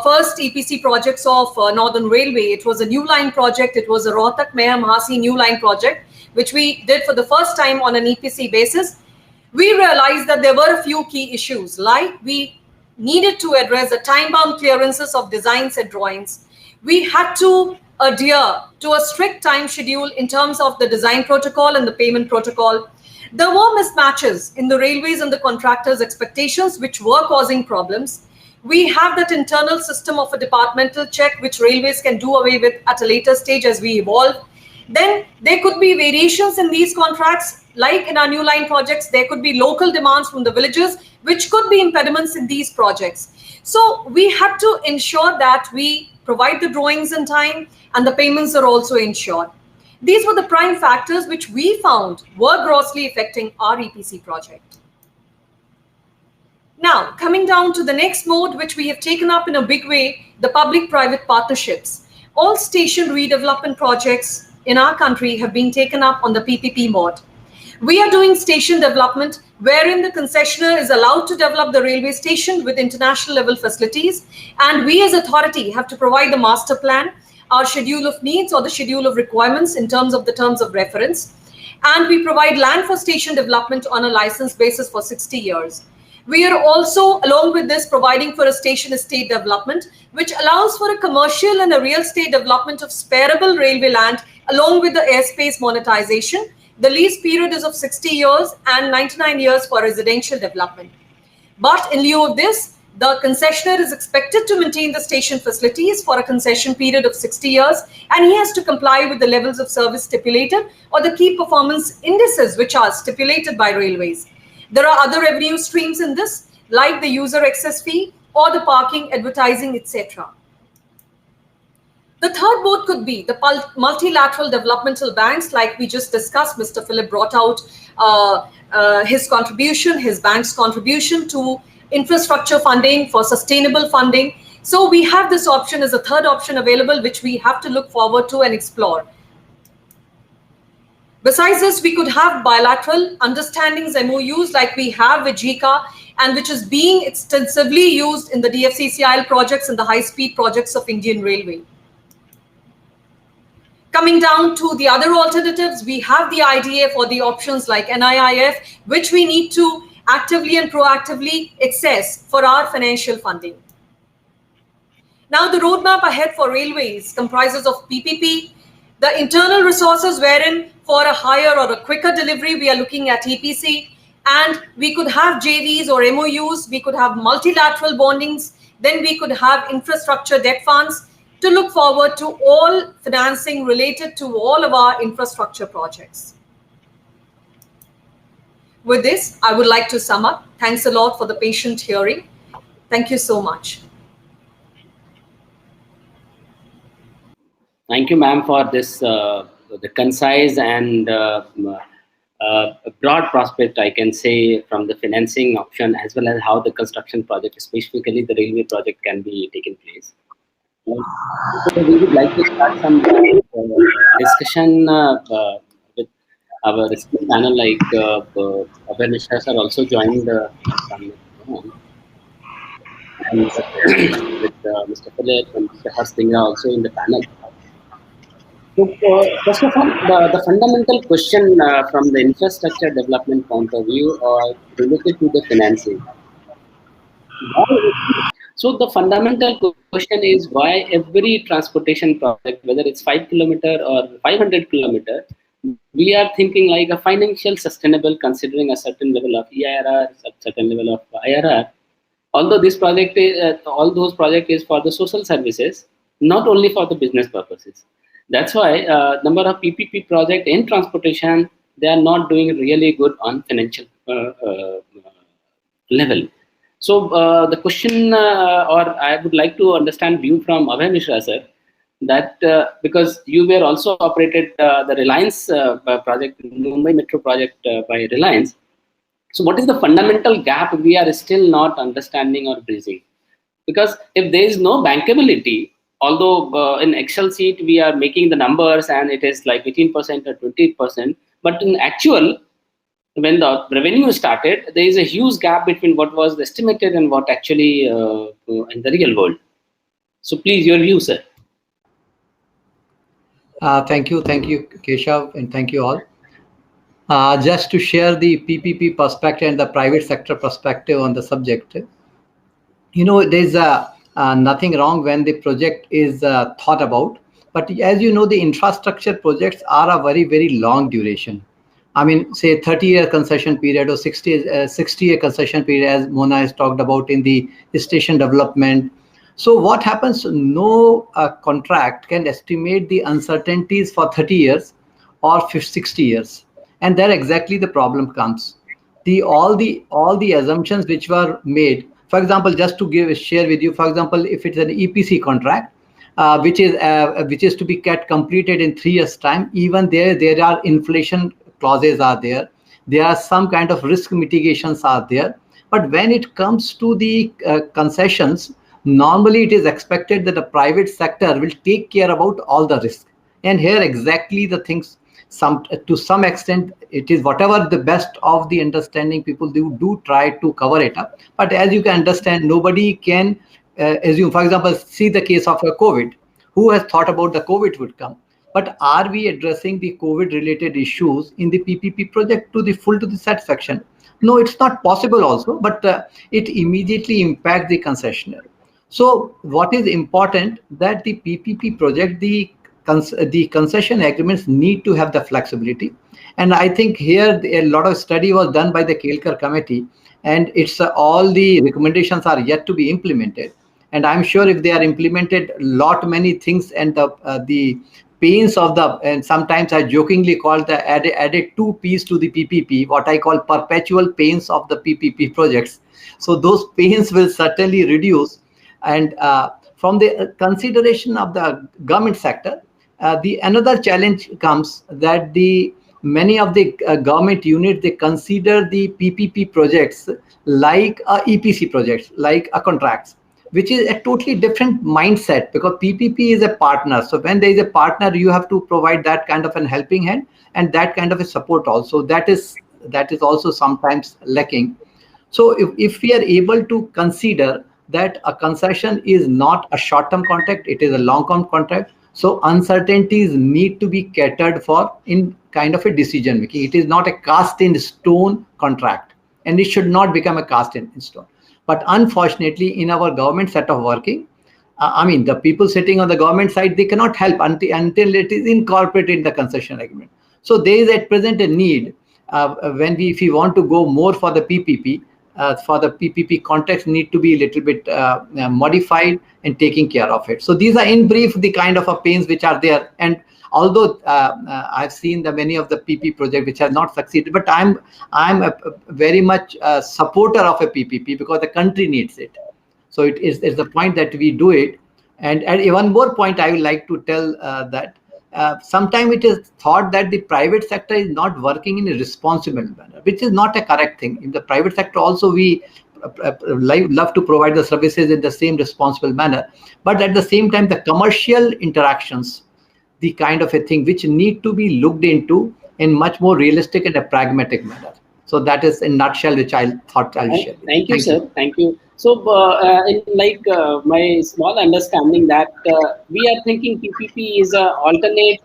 first EPC projects of Northern Railway. It was a new line project. It was a Rohtak-Mahasi new line project, which we did for the first time on an EPC basis. We realized that there were a few key issues, like we needed to address the time-bound clearances of designs and drawings. We had to adhere to a strict time schedule in terms of the design protocol and the payment protocol. There were mismatches in the railways and the contractors' expectations, which were causing problems. We have that internal system of a departmental check, which railways can do away with at a later stage as we evolve. Then there could be variations in these contracts, like in our new line projects, there could be local demands from the villages, which could be impediments in these projects. So we had to ensure that we provide the drawings in time and the payments are also ensured. These were the prime factors which we found were grossly affecting our EPC project. Now, coming down to the next mode, which we have taken up in a big way, the public-private partnerships. all station redevelopment projects in our country have been taken up on the PPP mode. We are doing station development wherein the concessionaire is allowed to develop the railway station with international level facilities, and we as authority have to provide the master plan, our schedule of needs or the schedule of requirements in terms of the terms of reference, and we provide land for station development on a license basis for 60 years. We are also, along with this, providing for a station estate development, which allows for a commercial and a real estate development of spareable railway land along with the airspace monetization. The lease period is of 60 years and 99 years for residential development. But in lieu of this, the concessionaire is expected to maintain the station facilities for a concession period of 60 years, and he has to comply with the levels of service stipulated or the key performance indices which are stipulated by railways. There are other revenue streams in this, like the user access fee or the parking, advertising, etc. The third mode could be the multilateral developmental banks, like we just discussed. Mr. Philipp brought out his contribution, his bank's contribution to infrastructure funding for sustainable funding. So we have this option as a third option available, which we have to look forward to and explore. Besides this, we could have bilateral understandings, MOUs, like we have with JICA, and which is being extensively used in the DFCCIL projects and the high-speed projects of Indian Railway. Coming down to the other alternatives, we have the IDA for the options like NIIF, which we need to actively and proactively access for our financial funding. Now, the roadmap ahead for railways comprises of PPP, the internal resources wherein for a higher or a quicker delivery, we are looking at EPC, and we could have JVs or MOUs, we could have multilateral bondings, then we could have infrastructure debt funds to look forward to all financing related to all of our infrastructure projects. With this, I would like to sum up. Thanks a lot for the patient hearing. Thank you so much. Thank you, ma'am, for this the concise and broad prospect, I can say, from the financing option as well as how the construction project, specifically the railway project, can be taken place. So we would like to start some discussion with our esteemed panel, like Abhay, Mishra sir also joined and with Mr. Philipp and Mr. Dhingra also in the panel. So, first of all, the fundamental question from the infrastructure development point of view related to the financing. So, the fundamental question is why every transportation project, whether it's 5 kilometer or 500 kilometer, we are thinking like a financial sustainable, considering a certain level of EIRR, certain level of IRR. Although this project is, all those projects is for the social services, not only for the business purposes. That's why number of PPP project in transportation, they are not doing really good on financial level. So the question, or I would like to understand view from Abhay Mishra sir, that because you were also operated the Reliance project, Mumbai Metro project by Reliance. So what is the fundamental gap we are still not understanding or bridging? Because if there is no bankability, although in Excel sheet we are making the numbers and it is like 18% or 20%, but in actual, when the revenue started, there is a huge gap between what was estimated and what actually in the real world. So please, your view, sir. Thank you, Keshav, and thank you all. Just to share the PPP perspective and the private sector perspective on the subject. You know, there's nothing wrong when the project is thought about, but as you know, the infrastructure projects are a very, very long duration. I mean, say 30-year concession period or 60-year concession period, as Mona has talked about in the station development. So what happens? No contract can estimate the uncertainties for 30 years or 60 years, and there exactly the problem comes. All the assumptions which were made. For example, just to share with you, for example, if it's an EPC contract, which is to be completed in 3 years' time, even there are inflation clauses are there. There are some kind of risk mitigations are there. But when it comes to the concessions, normally it is expected that the private sector will take care about all the risk. And here exactly the things, to some extent, it is whatever the best of the understanding people do try to cover it up. But as you can understand, nobody can assume, for example, see the case of COVID. Who has thought about the COVID would come? But are we addressing the COVID related issues in the PPP project to the satisfaction? No, it's not possible also, but it immediately impacts the concessionaire. So what is important that the PPP project, the concession agreements need to have the flexibility. And I think here a lot of study was done by the Kelkar committee, and it's all the recommendations are yet to be implemented. And I'm sure if they are implemented, many things, and the pains of and sometimes I jokingly call the added 2 P's to the PPP, what I call perpetual pains of the PPP projects. So those pains will certainly reduce. And from the consideration of the government sector, the another challenge comes that many of the government units, they consider the PPP projects like EPC projects, like contracts, which is a totally different mindset, because PPP is a partner. So when there is a partner, you have to provide that kind of an helping hand and that kind of a support also. That is also sometimes lacking. So if we are able to consider that a concession is not a short-term contract, it is a long-term contract. So uncertainties need to be catered for in kind of a decision making. It is not a cast in stone contract, and it should not become a cast in stone. But unfortunately, in our government set of working, the people sitting on the government side, they cannot help until it is incorporated in the concession agreement. So there is at present a need if we want to go more for the PPP, for the PPP context need to be a little bit modified and taking care of it. So these are in brief the kind of pains which are there. And although I've seen the many of the PP projects which have not succeeded, but I'm very much a supporter of a PPP because the country needs it. So it's the point that we do it. And one more point I would like to tell that sometimes it is thought that the private sector is not working in a responsible manner, which is not a correct thing. In the private sector also, we love to provide the services in the same responsible manner. But at the same time, the commercial interactions, the kind of a thing which need to be looked into in much more realistic and a pragmatic manner. So that is in nutshell, which I thought I'll share. Thank you, sir. Thank you. So, in my small understanding that we are thinking PPP is an alternate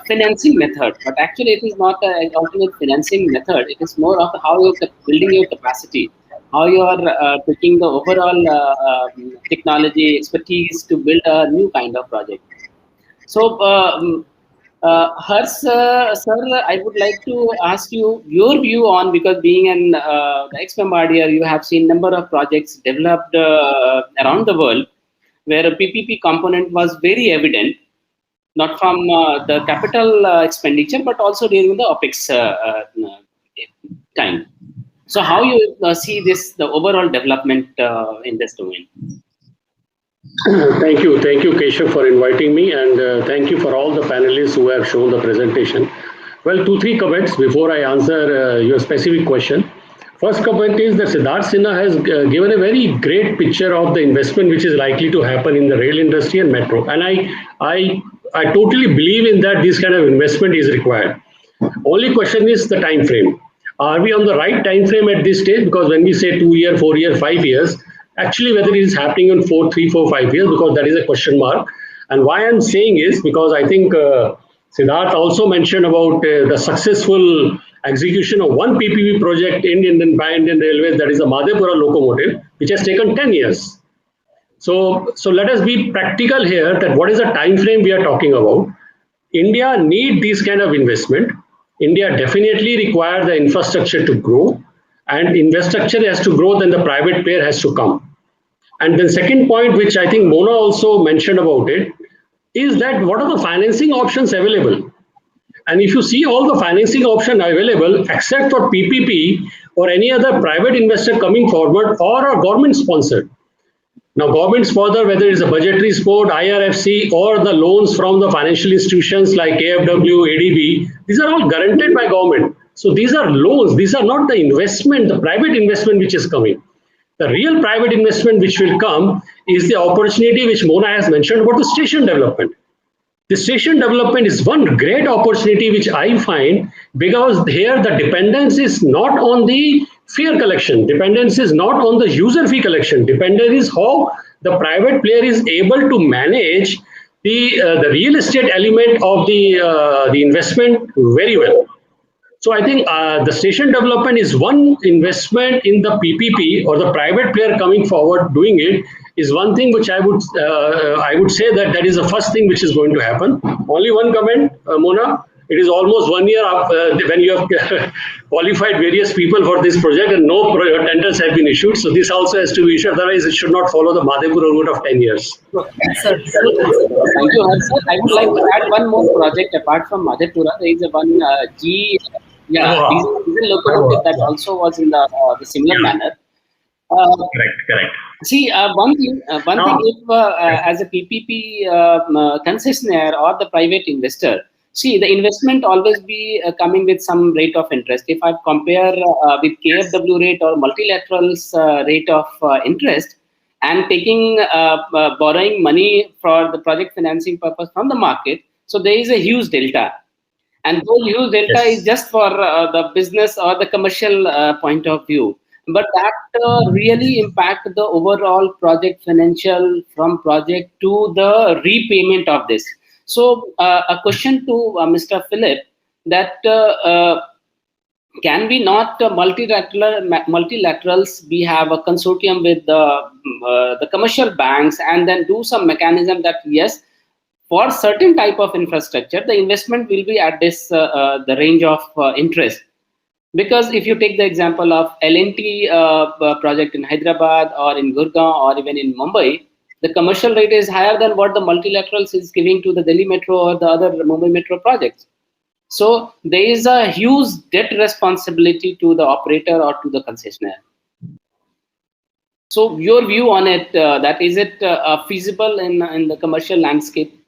financing method, but actually it is not an alternate financing method. It is more of how you're building your capacity, how you are taking the overall technology expertise to build a new kind of project. So, Harsh, sir, I would like to ask you your view on, because being an ex-Bombardier, you have seen number of projects developed around the world where a PPP component was very evident, not from the capital expenditure, but also during the OPEX time. So how you see the overall development in this domain? Thank you, Keshav, for inviting me, and thank you for all the panelists who have shown the presentation. Well, 2-3 comments before I answer your specific question. First comment is that Siddharth Sinha has given a very great picture of the investment which is likely to happen in the rail industry and metro, and I totally believe in that. This kind of investment is required. Only question is the time frame. Are we on the right time frame at this stage? Because when we say 2 years, 4 years, 5 years, actually whether it is happening in 3, 4, 5 years, because that is a question mark. And why I'm saying is because I think Siddharth also mentioned about the successful execution of one PPP project in Indian Railways, that is the Madhepura locomotive, which has taken 10 years. So let us be practical here, that what is the time frame we are talking about. India needs this kind of investment. India definitely requires the infrastructure to grow. And infrastructure has to grow, then the private player has to come. And the second point, which I think Mona also mentioned about it, is that what are the financing options available? And if you see all the financing options available, except for PPP or any other private investor coming forward or a government sponsored. Now, government sponsor, whether it's a budgetary support, IRFC, or the loans from the financial institutions like KFW, ADB, these are all guaranteed by government. So these are loans, these are not the investment, the private investment which is coming. The real private investment which will come is the opportunity which Mona has mentioned about the station development. The station development is one great opportunity which I find, because here the dependence is not on the fare collection, dependence is not on the user fee collection, dependence is how the private player is able to manage the real estate element of the investment very well. So I think the station development is one investment in the PPP, or the private player coming forward doing it, is one thing which I would say that is the first thing which is going to happen. Only one comment, Mona. It is almost 1 year when you have qualified various people for this project and no tenders have been issued. So this also has to be issued. Otherwise, it should not follow the Madhepura route of 10 years. Thank you, sir. I would like to add one more project apart from Madhepura. There is a one diesel locomotive that also was in the similar manner. Correct. See, one thing, if as a PPP concessionaire or the private investor, see, the investment always be coming with some rate of interest. If I compare with KfW rate or multilateral's rate of interest, and taking borrowing money for the project financing purpose from the market, so there is a huge delta. And those huge delta is just for the business or the commercial point of view. But that really impact the overall project financial from project to the repayment of this. So a question to Mr. Philipp, that can we not multilaterals, we have a consortium with the commercial banks, and then do some mechanism that yes, for certain type of infrastructure, the investment will be at this the range of interest. Because if you take the example of L&T project in Hyderabad or in Gurgaon or even in Mumbai, the commercial rate is higher than what the multilaterals is giving to the Delhi Metro or the other Mumbai Metro projects. So there is a huge debt responsibility to the operator or to the concessionaire. So your view on it, that is it feasible in the commercial landscape?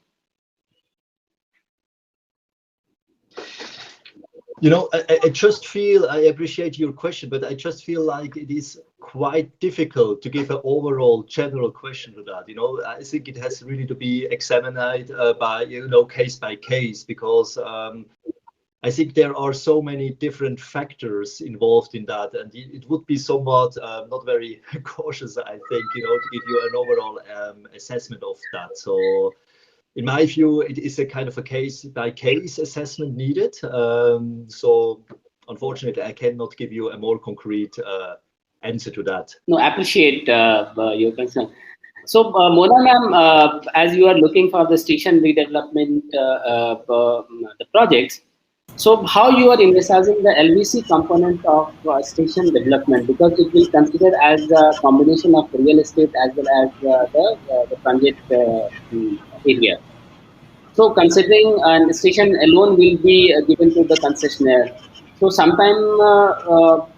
You know, I just feel, I appreciate your question, but I just feel like it is quite difficult to give an overall general question to that. You know, I think it has really to be examined by, case by case, because I think there are so many different factors involved in that, and it would be somewhat not very cautious, I think, to give you an overall assessment of that. So in my view, it is a kind of a case-by-case assessment needed. So unfortunately, I cannot give you a more concrete answer to that. No, I appreciate your concern. So, Mona ma'am, as you are looking for the station redevelopment, the projects, so how you are envisaging the LVC component of station development, because it will consider as a combination of real estate as well as the transit area. So considering the station alone will be given to the concessionaire. So sometime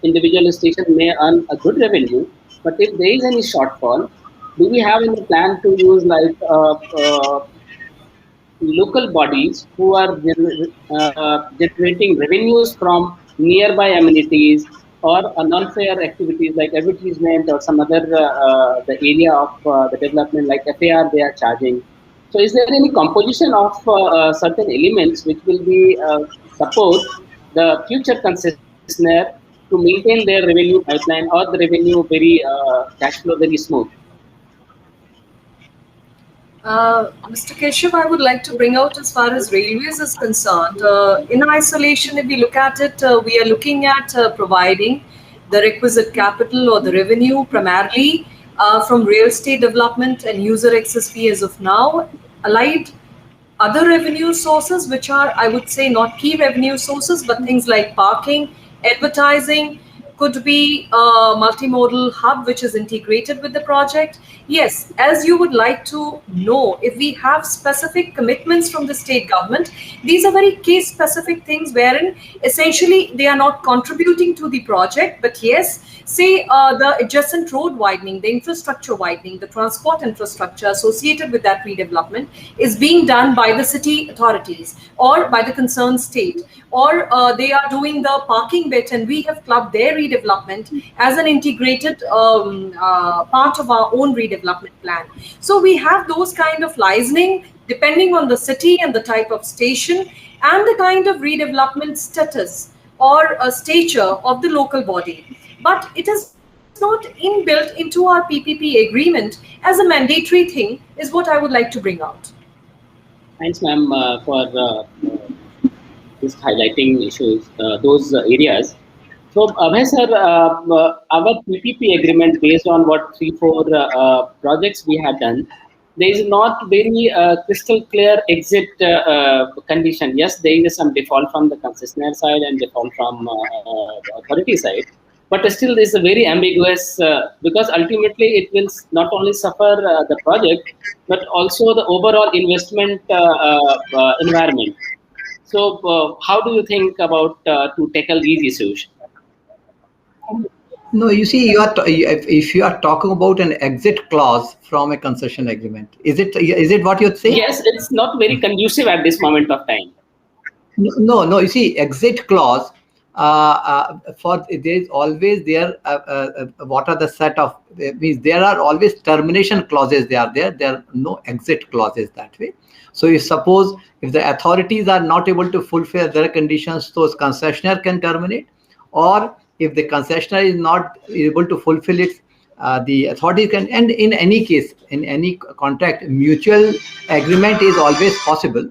individual station may earn a good revenue, but if there is any shortfall, do we have any plan to use like local bodies who are generating revenues from nearby amenities or non-fare activities like advertisement or some other the area of the development like FAR they are charging. So is there any composition of certain elements which will be support the future concessionaire to maintain their revenue pipeline or the revenue very cash flow very smooth? Mr. Keshav, I would like to bring out as far as railways is concerned. In isolation, if we look at it, we are looking at providing the requisite capital or the revenue primarily from real estate development and user access fee as of now, allied other revenue sources, which are, I would say, not key revenue sources, but things like parking, advertising, could be a multimodal hub which is integrated with the project. Yes, as you would like to know, if we have specific commitments from the state government, these are very case specific things wherein essentially they are not contributing to the project, but yes, say the adjacent road widening, the infrastructure widening, the transport infrastructure associated with that redevelopment is being done by the city authorities or by the concerned state, or they are doing the parking bit and we have clubbed their redevelopment as an integrated part of our own redevelopment plan. So we have those kind of licensing depending on the city and the type of station and the kind of redevelopment status or stature of the local body. But it is not inbuilt into our PPP agreement as a mandatory thing is what I would like to bring out. Thanks, ma'am, for just highlighting issues, those areas. So, Abhay sir, our PPP agreement based on what 3-4 projects we have done, there is not very crystal clear exit condition. Yes, there is some default from the concessionaire side and default from the authority side, but still there is a very ambiguous because ultimately it will not only suffer the project, but also the overall investment environment. So, how do you think about to tackle these issues? No, you see, if you are talking about an exit clause from a concession agreement, is it what you're saying? Yes, it's not very conducive at this moment of time. No. You see, exit clause for there is always there. What are the set of means? There are always termination clauses. There are no exit clauses that way. So, if the authorities are not able to fulfill their conditions, those concessionaire can terminate, or if the concessionaire is not able to fulfill it, the authority can. And in any case, in any contract, mutual agreement is always possible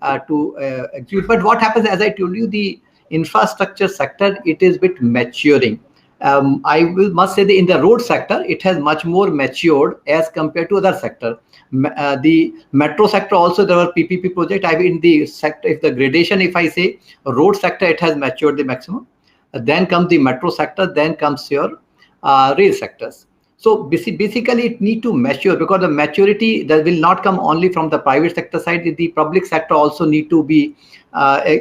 to execute. But what happens, as I told you, the infrastructure sector, it is a bit maturing. Must say that in the road sector, it has much more matured as compared to other sector. The metro sector also, there were PPP project. In the sector, if the gradation, if I say road sector, it has matured the maximum. Then comes the metro sector, then comes your rail sectors. So basically it need to mature, because the maturity that will not come only from the private sector side. The public sector also need to be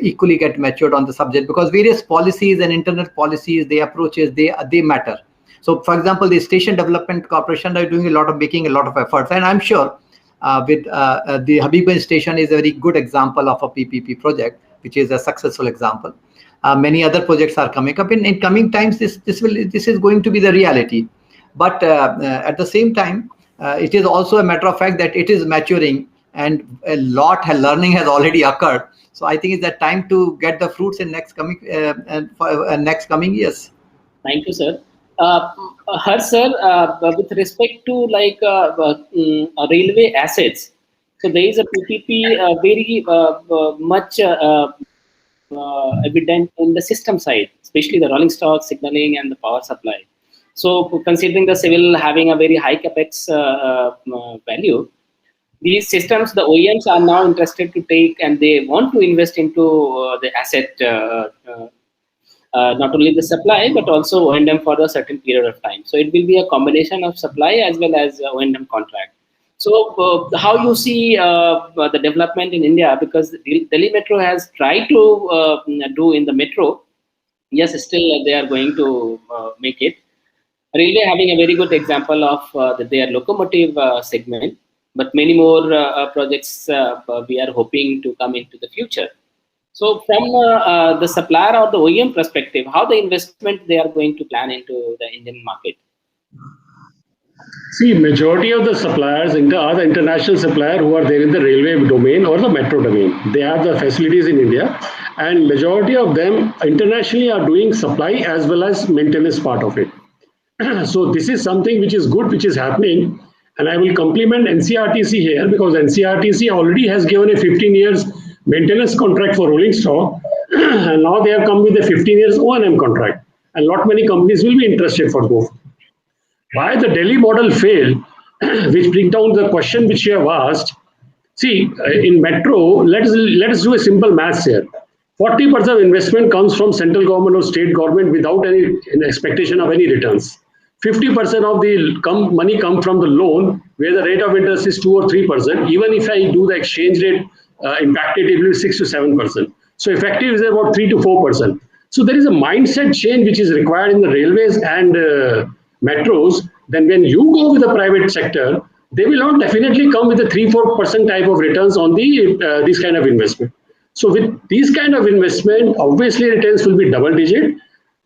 equally get matured on the subject, because various policies and internal policies, the approaches, they matter. So for example, the Station Development Corporation are doing making a lot of efforts, and I'm sure with the Habibganj station is a very good example of a PPP project, which is a successful example. Many other projects are coming up in coming times. This is going to be the reality. But at the same time, it is also a matter of fact that it is maturing, and a lot of learning has already occurred. So I think it's the time to get the fruits in next coming years. Thank you, sir. Sir, with respect to railway assets, so there is a PPP very much evident in the system side, especially the rolling stock, signaling, and the power supply. So, considering the civil having a very high capex value, these systems, the OEMs are now interested to take, and they want to invest into the asset, not only the supply but also O&M for a certain period of time. So, it will be a combination of supply as well as O&M contract. So, how you see the development in India, because Delhi Metro has tried to do in the metro. Yes, still they are going to make it. Railway having a very good example of their locomotive segment, but many more projects we are hoping to come into the future. So, from the supplier or the OEM perspective, how the investment they are going to plan into the Indian market? See, majority of the suppliers are the international supplier who are there in the railway domain or the metro domain. They have the facilities in India, and majority of them internationally are doing supply as well as maintenance part of it. So this is something which is good, which is happening, and I will compliment NCRTC here, because NCRTC already has given a 15 years maintenance contract for rolling stock, and now they have come with a 15 years O&M contract, and lot many companies will be interested for both. Why the Delhi model failed, which brings down the question which you have asked. See, in metro, let us do a simple maths here. 40% of investment comes from central government or state government without any expectation of any returns. 50% of the money comes from the loan, where the rate of interest is 2 or 3%. Even if I do the exchange rate impacted, it will be 6 to 7%. So effective is about 3 to 4%. So there is a mindset change which is required in the railways and metros. Then when you go with the private sector, they will not definitely come with the 3-4% type of returns on the this kind of investment. So with these kind of investment, obviously returns will be double digit.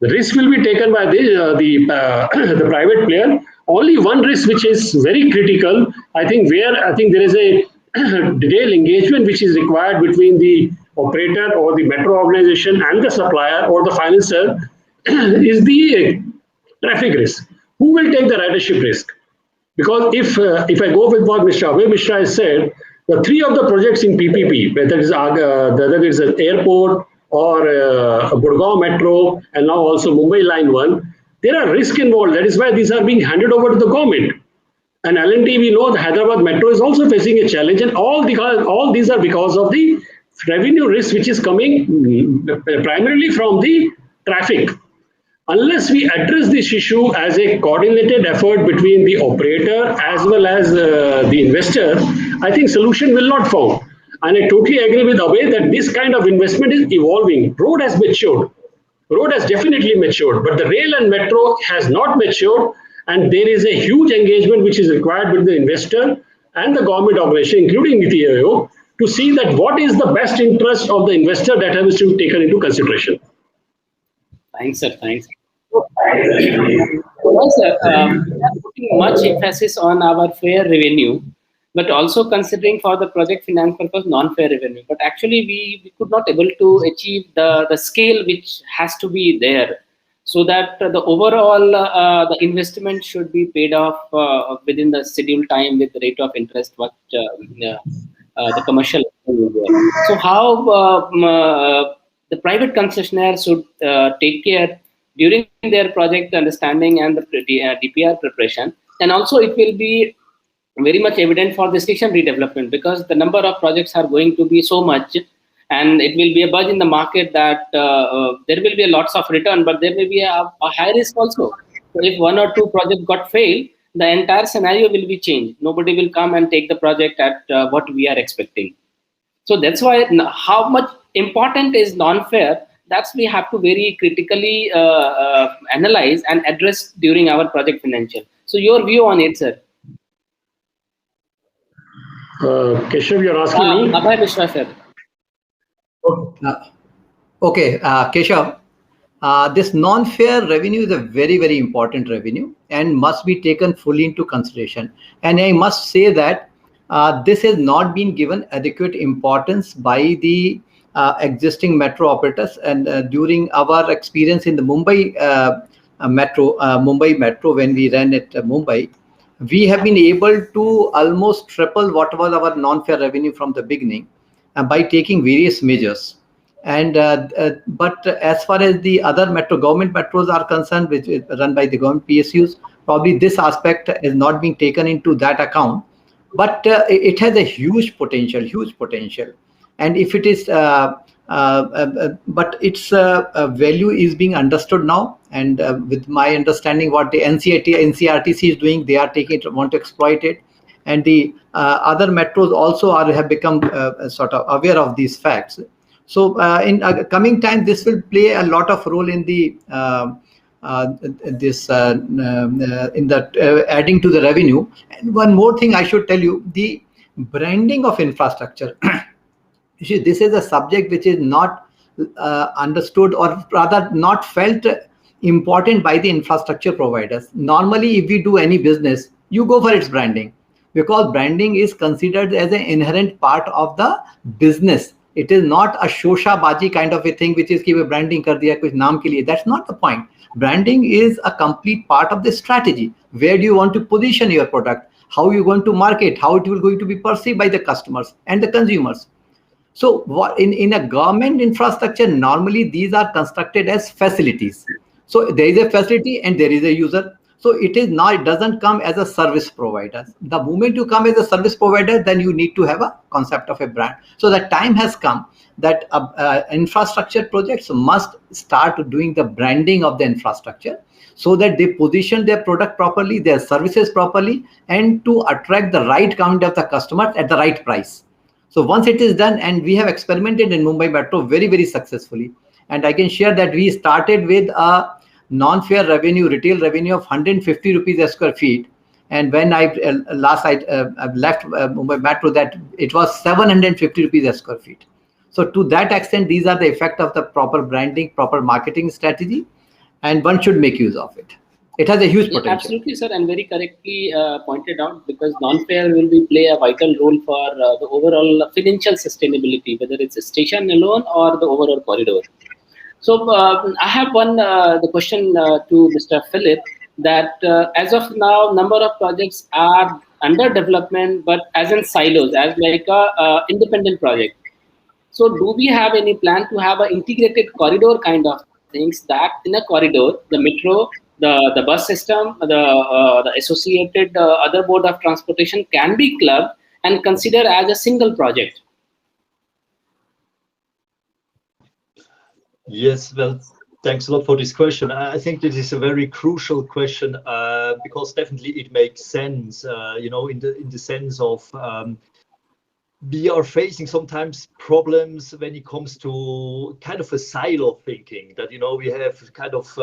The risk will be taken by the private player. Only one risk which is very critical, I think there is a detailed engagement which is required between the operator or the metro organization and the supplier or the financer is the traffic risk. Who will take the ridership risk? Because if I go with what Abhay Mishra has said, the three of the projects in PPP, whether it is an airport or a Gurgaon Metro and now also Mumbai Line 1, there are risks involved. That is why these are being handed over to the government. And L&T, we know the Hyderabad Metro is also facing a challenge, and all these are because of the revenue risk which is coming primarily from the traffic. Unless we address this issue as a coordinated effort between the operator as well as the investor, I think solution will not found. And I totally agree with Abhay that this kind of investment is evolving. Road has matured. Road has definitely matured, but the rail and metro has not matured, and there is a huge engagement which is required with the investor and the government organization, including NITI Aayog, to see that what is the best interest of the investor that has to be taken into consideration. Thanks, sir. Thanks. Well, sir, we are putting much emphasis on our fair revenue, but also considering for the project finance purpose non-fair revenue. But actually, we could not able to achieve the scale which has to be there, so that the overall the investment should be paid off within the scheduled time with the rate of interest what the commercial. So how the private concessionaire should take care during their project understanding and the DPR preparation, and also it will be very much evident for the station redevelopment, because the number of projects are going to be so much, and it will be a buzz in the market that there will be lots of return, but there may be a high risk also. So if one or two projects got failed, the entire scenario will be changed. Nobody will come and take the project at what we are expecting. So that's why how much important is non-fair, that's we have to very critically analyze and address during our project financial. So your view on it, sir? Keshav, you're asking me? Abhay Mishra, sir. Okay, Keshav, this non-fair revenue is a very, very important revenue and must be taken fully into consideration. And I must say that this has not been given adequate importance by the existing metro operators. And during our experience in the Mumbai Metro, when we ran at Mumbai, we have been able to almost triple what was our non-fair revenue from the beginning by taking various measures. And but as far as the other government metros are concerned, which is run by the government PSUs, probably this aspect is not being taken into that account. But it has a huge potential. And if it is, but its value is being understood now. And with my understanding, what the NCRTC is doing, they are taking it, want to exploit it. And the other metros also have become sort of aware of these facts. So in coming time, this will play a lot of role in the adding to the revenue. And one more thing I should tell you, the branding of infrastructure. You see, this is a subject which is not understood, or rather not felt important by the infrastructure providers. Normally, if we do any business, you go for its branding, because branding is considered as an inherent part of the business. It is not a shosha baji kind of a thing, which is कि branding कर दिया कुछ नाम के लिए. That's not the point. Branding is a complete part of the strategy. Where do you want to position your product? How are you going to market? How it will going to be perceived by the customers and the consumers? So what in a government infrastructure, normally these are constructed as facilities. So there is a facility and there is a user. So it is not, it doesn't come as a service provider. The moment you come as a service provider, then you need to have a concept of a brand. So the time has come that infrastructure projects must start doing the branding of the infrastructure, so that they position their product properly, their services properly, and to attract the right kind of the customers at the right price. So once it is done, and we have experimented in Mumbai Metro very, very successfully. And I can share that we started with a non-fair revenue, retail revenue of 150 rupees a square feet. And when I left Mumbai Metro, that it was 750 rupees a square feet. So to that extent, these are the effect of the proper branding, proper marketing strategy. and one should make use of it. It has a huge potential. Yeah, absolutely, sir, and very correctly pointed out, because non-fare will play a vital role for the overall financial sustainability, whether it's a station alone or the overall corridor. So I have the question to Mr. Philipp, that as of now, number of projects are under development, but as in silos, as like a independent project. So do we have any plan to have an integrated corridor kind of things, that in a corridor, the metro, the bus system, the associated other mode of transportation can be clubbed and considered as a single project? Yes, well, thanks a lot for this question. I think this is a very crucial question because definitely it makes sense, in the sense of we are facing sometimes problems when it comes to kind of a silo thinking, that we have kind of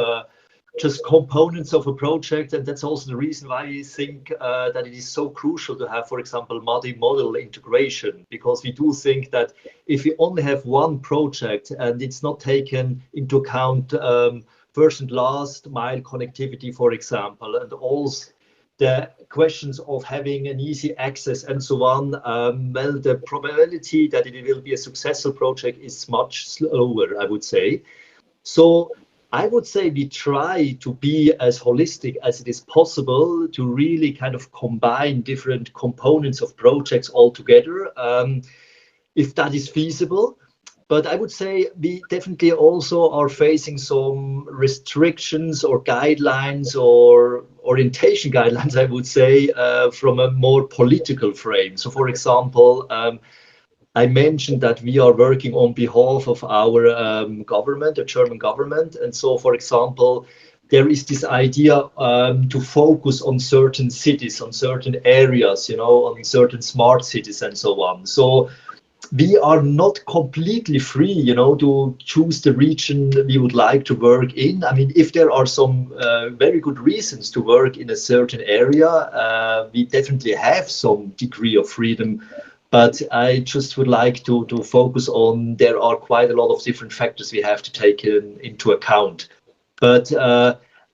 just components of a project, and that's also the reason why I think that it is so crucial to have, for example, multi-model integration, because we do think that if we only have one project and it's not taken into account first and last mile connectivity, for example, and also the questions of having an easy access and so on, well, the probability that it will be a successful project is much slower, I would say. So I would say we try to be as holistic as it is possible to really kind of combine different components of projects all together, if that is feasible. But I would say we definitely also are facing some restrictions or guidelines or orientation guidelines, I would say, from a more political frame. So, for example, I mentioned that we are working on behalf of our government, the German government. And so, for example, there is this idea to focus on certain cities, on certain areas, on certain smart cities and so on. So we are not completely free, to choose the region we would like to work in. I mean, if there are some very good reasons to work in a certain area, we definitely have some degree of freedom. But I just would like to focus on, there are quite a lot of different factors we have to take into account. But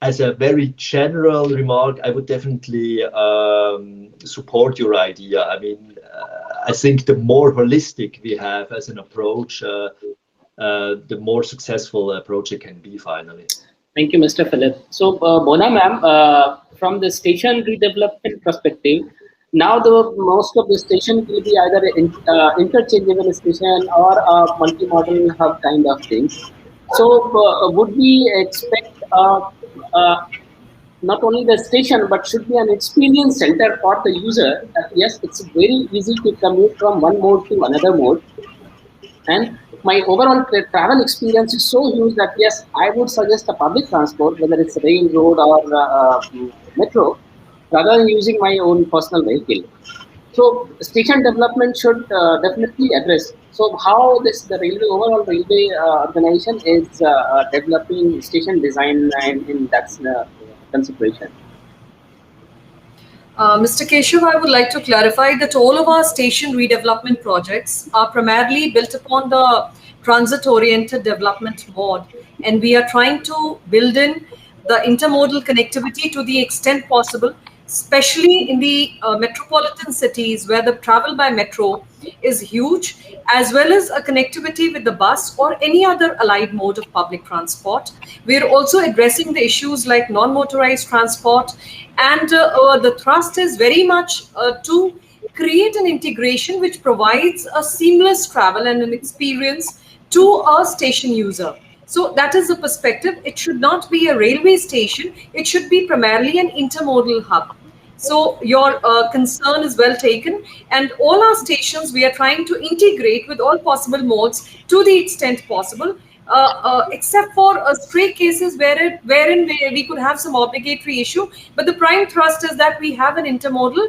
as a very general remark, I would definitely support your idea. I mean, I think the more holistic we have as an approach, the more successful a project can be finally. Thank you, Mr. Philipp. So, Mona ma'am, from the station redevelopment perspective, now most of the station will be either interchangeable station or a multi-model hub kind of things. So, would we expect not only the station, but should be an experience center for the user? Yes, it's very easy to commute from one mode to another mode. And my overall travel experience is so huge that, yes, I would suggest a public transport, whether it's rail, road, or metro, rather than using my own personal vehicle. So station development should definitely address. So how the railway, overall railway organization is developing station design and in that consideration. Mr. Keshav, I would like to clarify that all of our station redevelopment projects are primarily built upon the transit-oriented development mode, and we are trying to build in the intermodal connectivity to the extent possible, especially in the metropolitan cities where the travel by metro is huge, as well as a connectivity with the bus or any other allied mode of public transport. We are also addressing the issues like non-motorized transport, and the thrust is very much to create an integration which provides a seamless travel and an experience to a station user. So that is the perspective. It should not be a railway station. It should be primarily an intermodal hub. So your concern is well taken, and all our stations we are trying to integrate with all possible modes to the extent possible, except for stray cases wherein we could have some obligatory issue. But the prime thrust is that we have an intermodal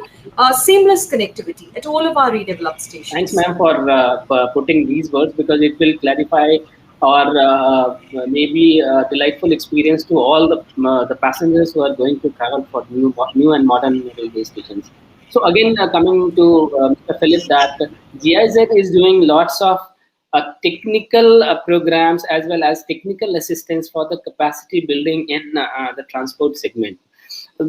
seamless connectivity at all of our redeveloped stations. Thanks, ma'am, for putting these words, because it will clarify or maybe a delightful experience to all the passengers who are going to travel for new and modern railway stations. So again, coming to Mr. Philipp, that GIZ is doing lots of technical programs as well as technical assistance for the capacity building in the transport segment.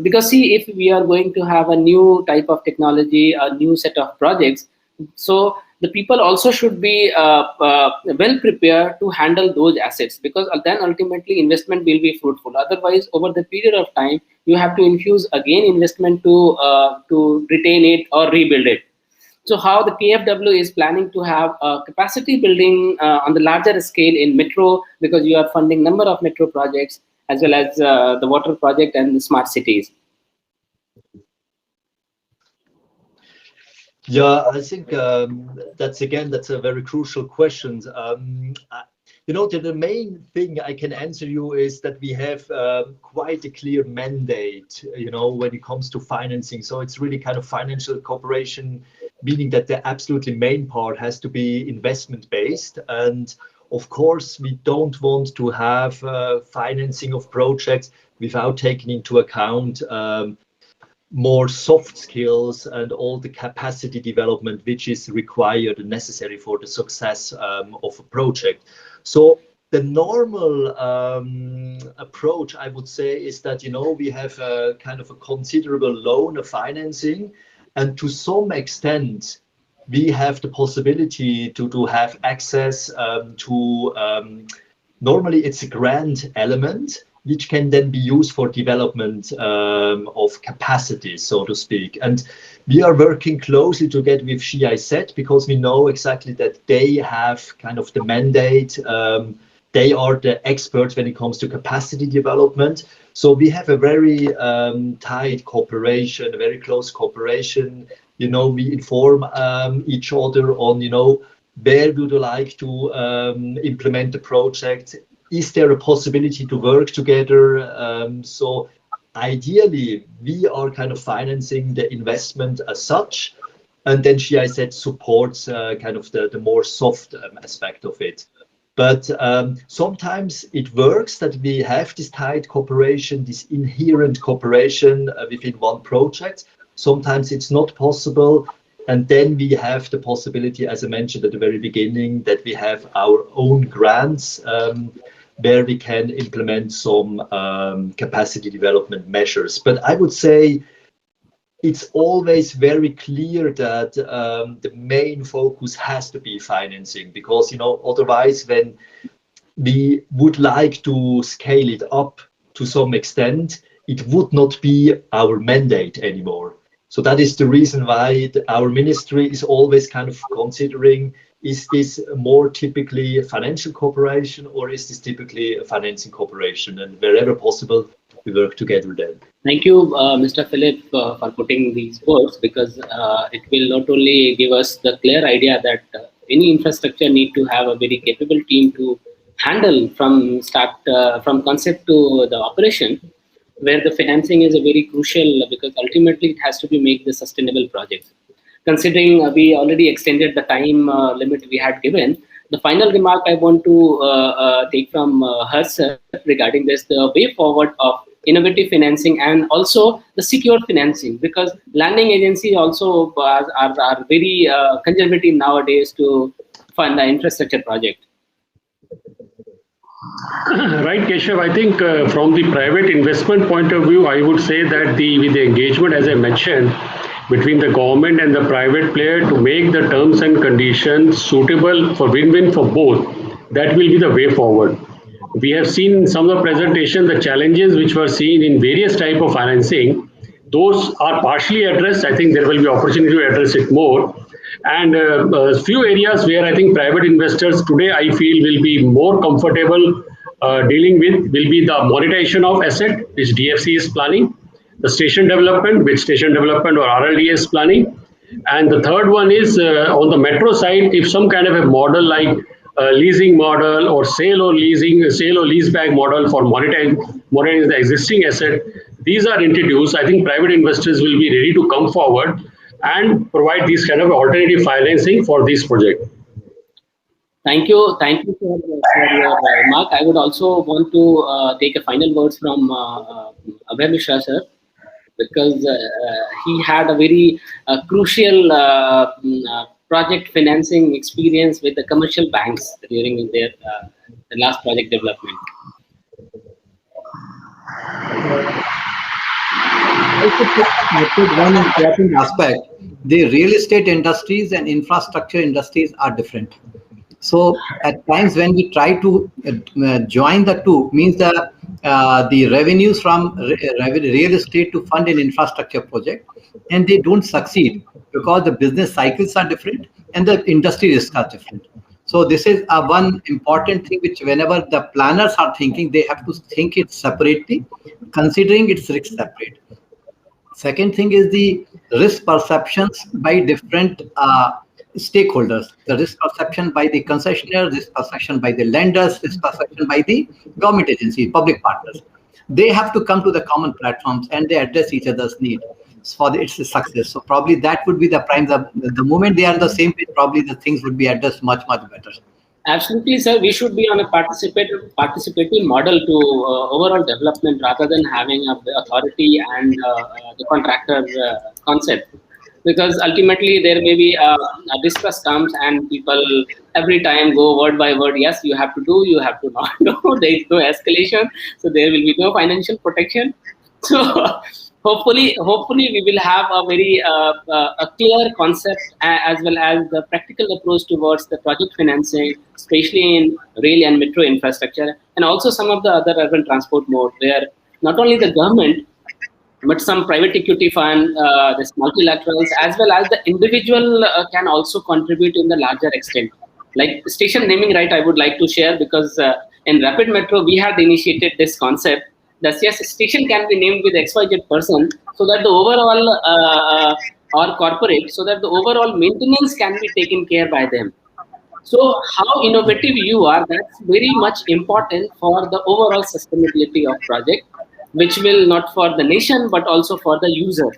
Because see, if we are going to have a new type of technology, a new set of projects, so the people also should be well prepared to handle those assets, because then ultimately investment will be fruitful. Otherwise, over the period of time, you have to infuse again investment to retain it or rebuild it. So how the KFW is planning to have a capacity building on the larger scale in metro, because you are funding number of metro projects as well as the water project and the smart cities. Yeah, I think that's a very crucial question. The main thing I can answer you is that we have quite a clear mandate, when it comes to financing. So it's really kind of financial cooperation, meaning that the absolutely main part has to be investment based. And of course, we don't want to have financing of projects without taking into account more soft skills and all the capacity development which is required and necessary for the success of a project. So the normal approach, I would say, is that we have a kind of a considerable loan of financing, and to some extent we have the possibility to have access to normally it's a grant element, which can then be used for development of capacity, so to speak. And we are working closely together with GIZ, because we know exactly that they have kind of the mandate. They are the experts when it comes to capacity development. So we have a very tight cooperation, a very close cooperation. We inform each other on, where would you like to implement the project? Is there a possibility to work together? So ideally, we are kind of financing the investment as such, and then GIZ supports kind of the more soft aspect of it. But sometimes it works that we have this tight cooperation, this inherent cooperation within one project. Sometimes it's not possible. And then we have the possibility, as I mentioned at the very beginning, that we have our own grants where we can implement some capacity development measures. But I would say it's always very clear that the main focus has to be financing, because otherwise, when we would like to scale it up to some extent, it would not be our mandate anymore. So that is the reason why our ministry is always kind of considering, is this more typically a financial cooperation, or is this typically a financing cooperation? And wherever possible, we work together then. Thank you, Mr. Philipp, for putting these words, because it will not only give us the clear idea that any infrastructure need to have a very capable team to handle from concept to the operation, where the financing is a very crucial, because ultimately it has to be make the sustainable projects. Considering we already extended the time limit we had given, the final remark I want to take from her, sir, regarding this, the way forward of innovative financing and also the secure financing, because landing agencies also are very conservative nowadays to fund the infrastructure project. Right, Keshav. I think from the private investment point of view, I would say that with the engagement, as I mentioned, between the government and the private player to make the terms and conditions suitable for win-win for both, that will be the way forward. We have seen in some of the presentation the challenges which were seen in various type of financing. Those are partially addressed. I think there will be opportunity to address it more. And a few areas where I think private investors today, I feel, will be more comfortable dealing with will be the monetization of asset, which DFC is planning, the station development, which station development or RLDA is planning. And the third one is on the metro side, if some kind of a model like leasing model or sale or leaseback model for monetizing the existing asset, these are introduced, I think private investors will be ready to come forward and provide these kind of alternative financing for this project. Thank you for your remark. I would also want to take a final words from Abhay Mishra, sir, because he had a very crucial project financing experience with the commercial banks during their the last project development? I should put one important aspect. The real estate industries and infrastructure industries are different. So at times when we try to join the two, means the revenues from real estate to fund an infrastructure project, and they don't succeed because the business cycles are different and the industry risks are different. So this is one important thing which whenever the planners are thinking, they have to think it separately, considering its risk separate. Second thing is the risk perceptions by different stakeholders. The risk perception by the concessionaire, risk perception by the lenders, risk perception by the government agencies, public partners. They have to come to the common platforms and they address each other's need for its success. So probably that would be the prime. The moment they are on the same page, probably the things would be addressed much better. Absolutely, sir. We should be on a participative model to overall development rather than having a authority and the contractor concept. Because ultimately there may be a distrust comes and people every time go word by word. Yes, you have to do. You have to not do. There is no escalation, so there will be no financial protection. So hopefully we will have a very a clear concept as well as the practical approach towards the project financing, especially in rail and metro infrastructure, and also some of the other urban transport mode where not only the government but some private equity fund, this multilaterals, as well as the individual can also contribute in the larger extent. Like station naming right, I would like to share because in Rapid Metro we had initiated this concept that yes, station can be named with XYZ person, so that the overall or corporate, so that the overall maintenance can be taken care by them. So how innovative you are, that's very much important for the overall sustainability of project, which will not for the nation, but also for the user.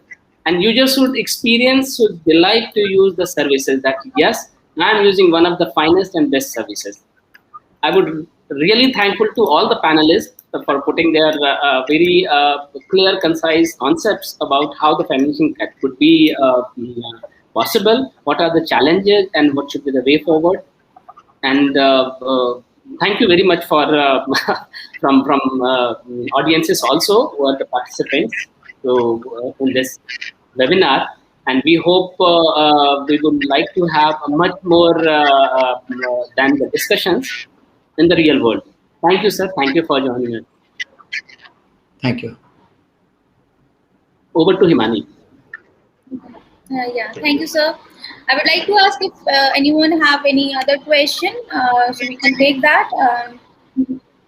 And users should experience, should delight to use the services that, yes, I am using one of the finest and best services. I would really thankful to all the panelists for putting their very clear, concise concepts about how the financing could be possible, what are the challenges and what should be the way forward. And thank you very much for from audiences also who are the participants in this webinar, and we hope we would like to have a much more than the discussions in the real world. Thank you, sir. Thank you for joining us. Thank you. Over to Himani. Yeah, thank you, sir. I would like to ask if anyone have any other question, so we can take that.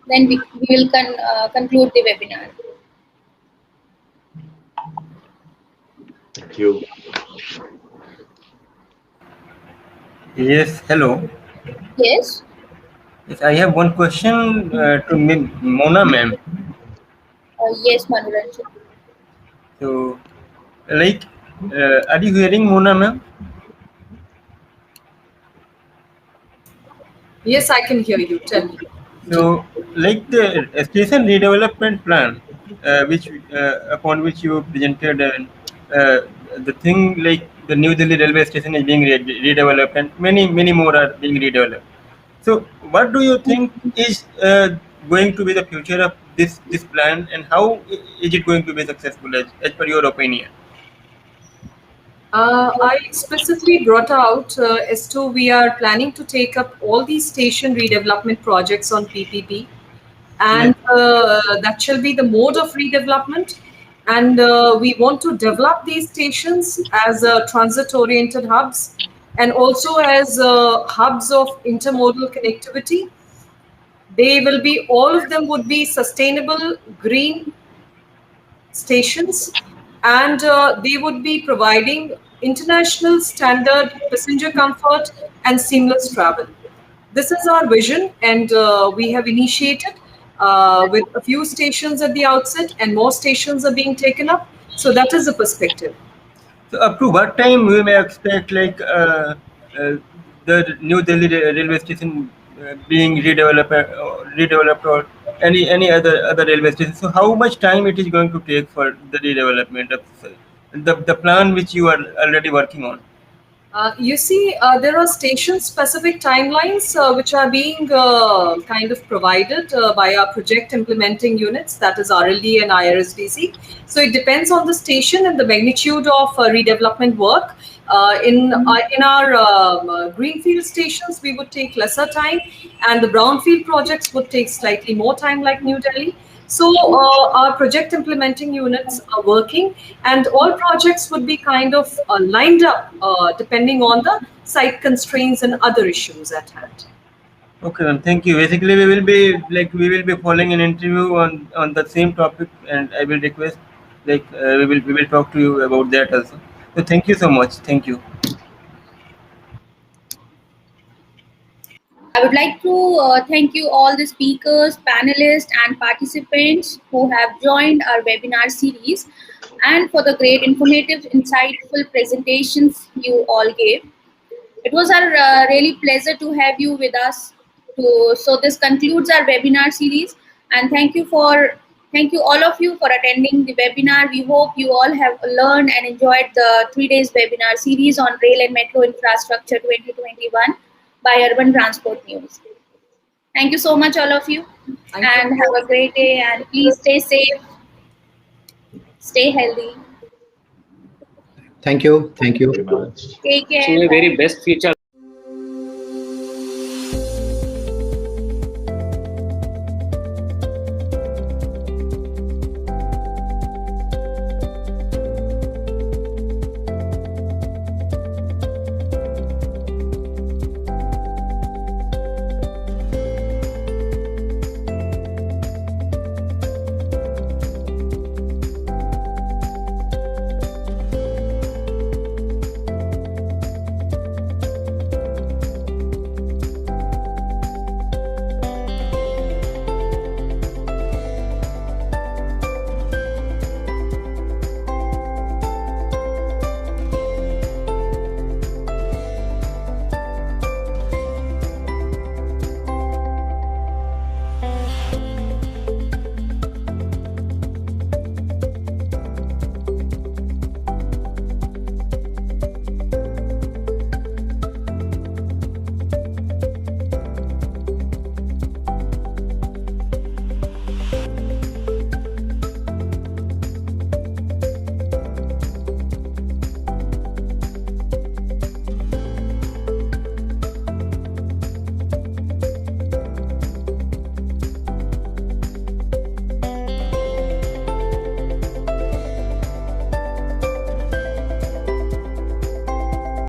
Then we will conclude the webinar. Thank you. Yes, hello. Yes. Yes, I have one question to Mona ma'am. Yes, Manoranjan. So, like, are you hearing Mona ma'am? Yes, I can hear you. Tell me. So, like the station redevelopment plan, which upon which you presented, the thing like the New Delhi railway station is being redeveloped, and many more are being redeveloped. So, what do you think is going to be the future of this plan, and how is it going to be successful as per your opinion? I specifically brought out as to we are planning to take up all these station redevelopment projects on PPP, and that shall be the mode of redevelopment. And we want to develop these stations as transit-oriented hubs and also as hubs of intermodal connectivity. They will be, all of them would be sustainable green stations, and they would be providing international standard passenger comfort and seamless travel. This is our vision, and we have initiated with a few stations at the outset, and more stations are being taken up. So that is the perspective. So up to what time we may expect like the New Delhi railway station being redeveloped or any other railway station? So how much time it is going to take for the redevelopment of the plan which you are already working on? You see, there are station-specific timelines which are being kind of provided by our project implementing units, that is RLD and IRSDC. So it depends on the station and the magnitude of redevelopment work. In our greenfield stations, we would take lesser time, and the brownfield projects would take slightly more time, like New Delhi. So our project implementing units are working, and all projects would be kind of lined up depending on the site constraints and other issues at hand. Okay, ma'am. Thank you. Basically, we will be following an interview on the same topic, and I will request we will talk to you about that also. So thank you so much. Thank you. I would like to thank you all the speakers, panelists, and participants who have joined our webinar series, and for the great, informative, insightful presentations you all gave. It was our really pleasure to have you with us. So this concludes our webinar series, and thank you all of you for attending the webinar. We hope you all have learned and enjoyed the 3 days webinar series on Rail and Metro Infrastructure 2021 by Urban Transport News. Thank you so much, all of you, and have a great day, and please stay safe, stay healthy. Thank you. Thank you. Very much. Take care. Wishing you very best future.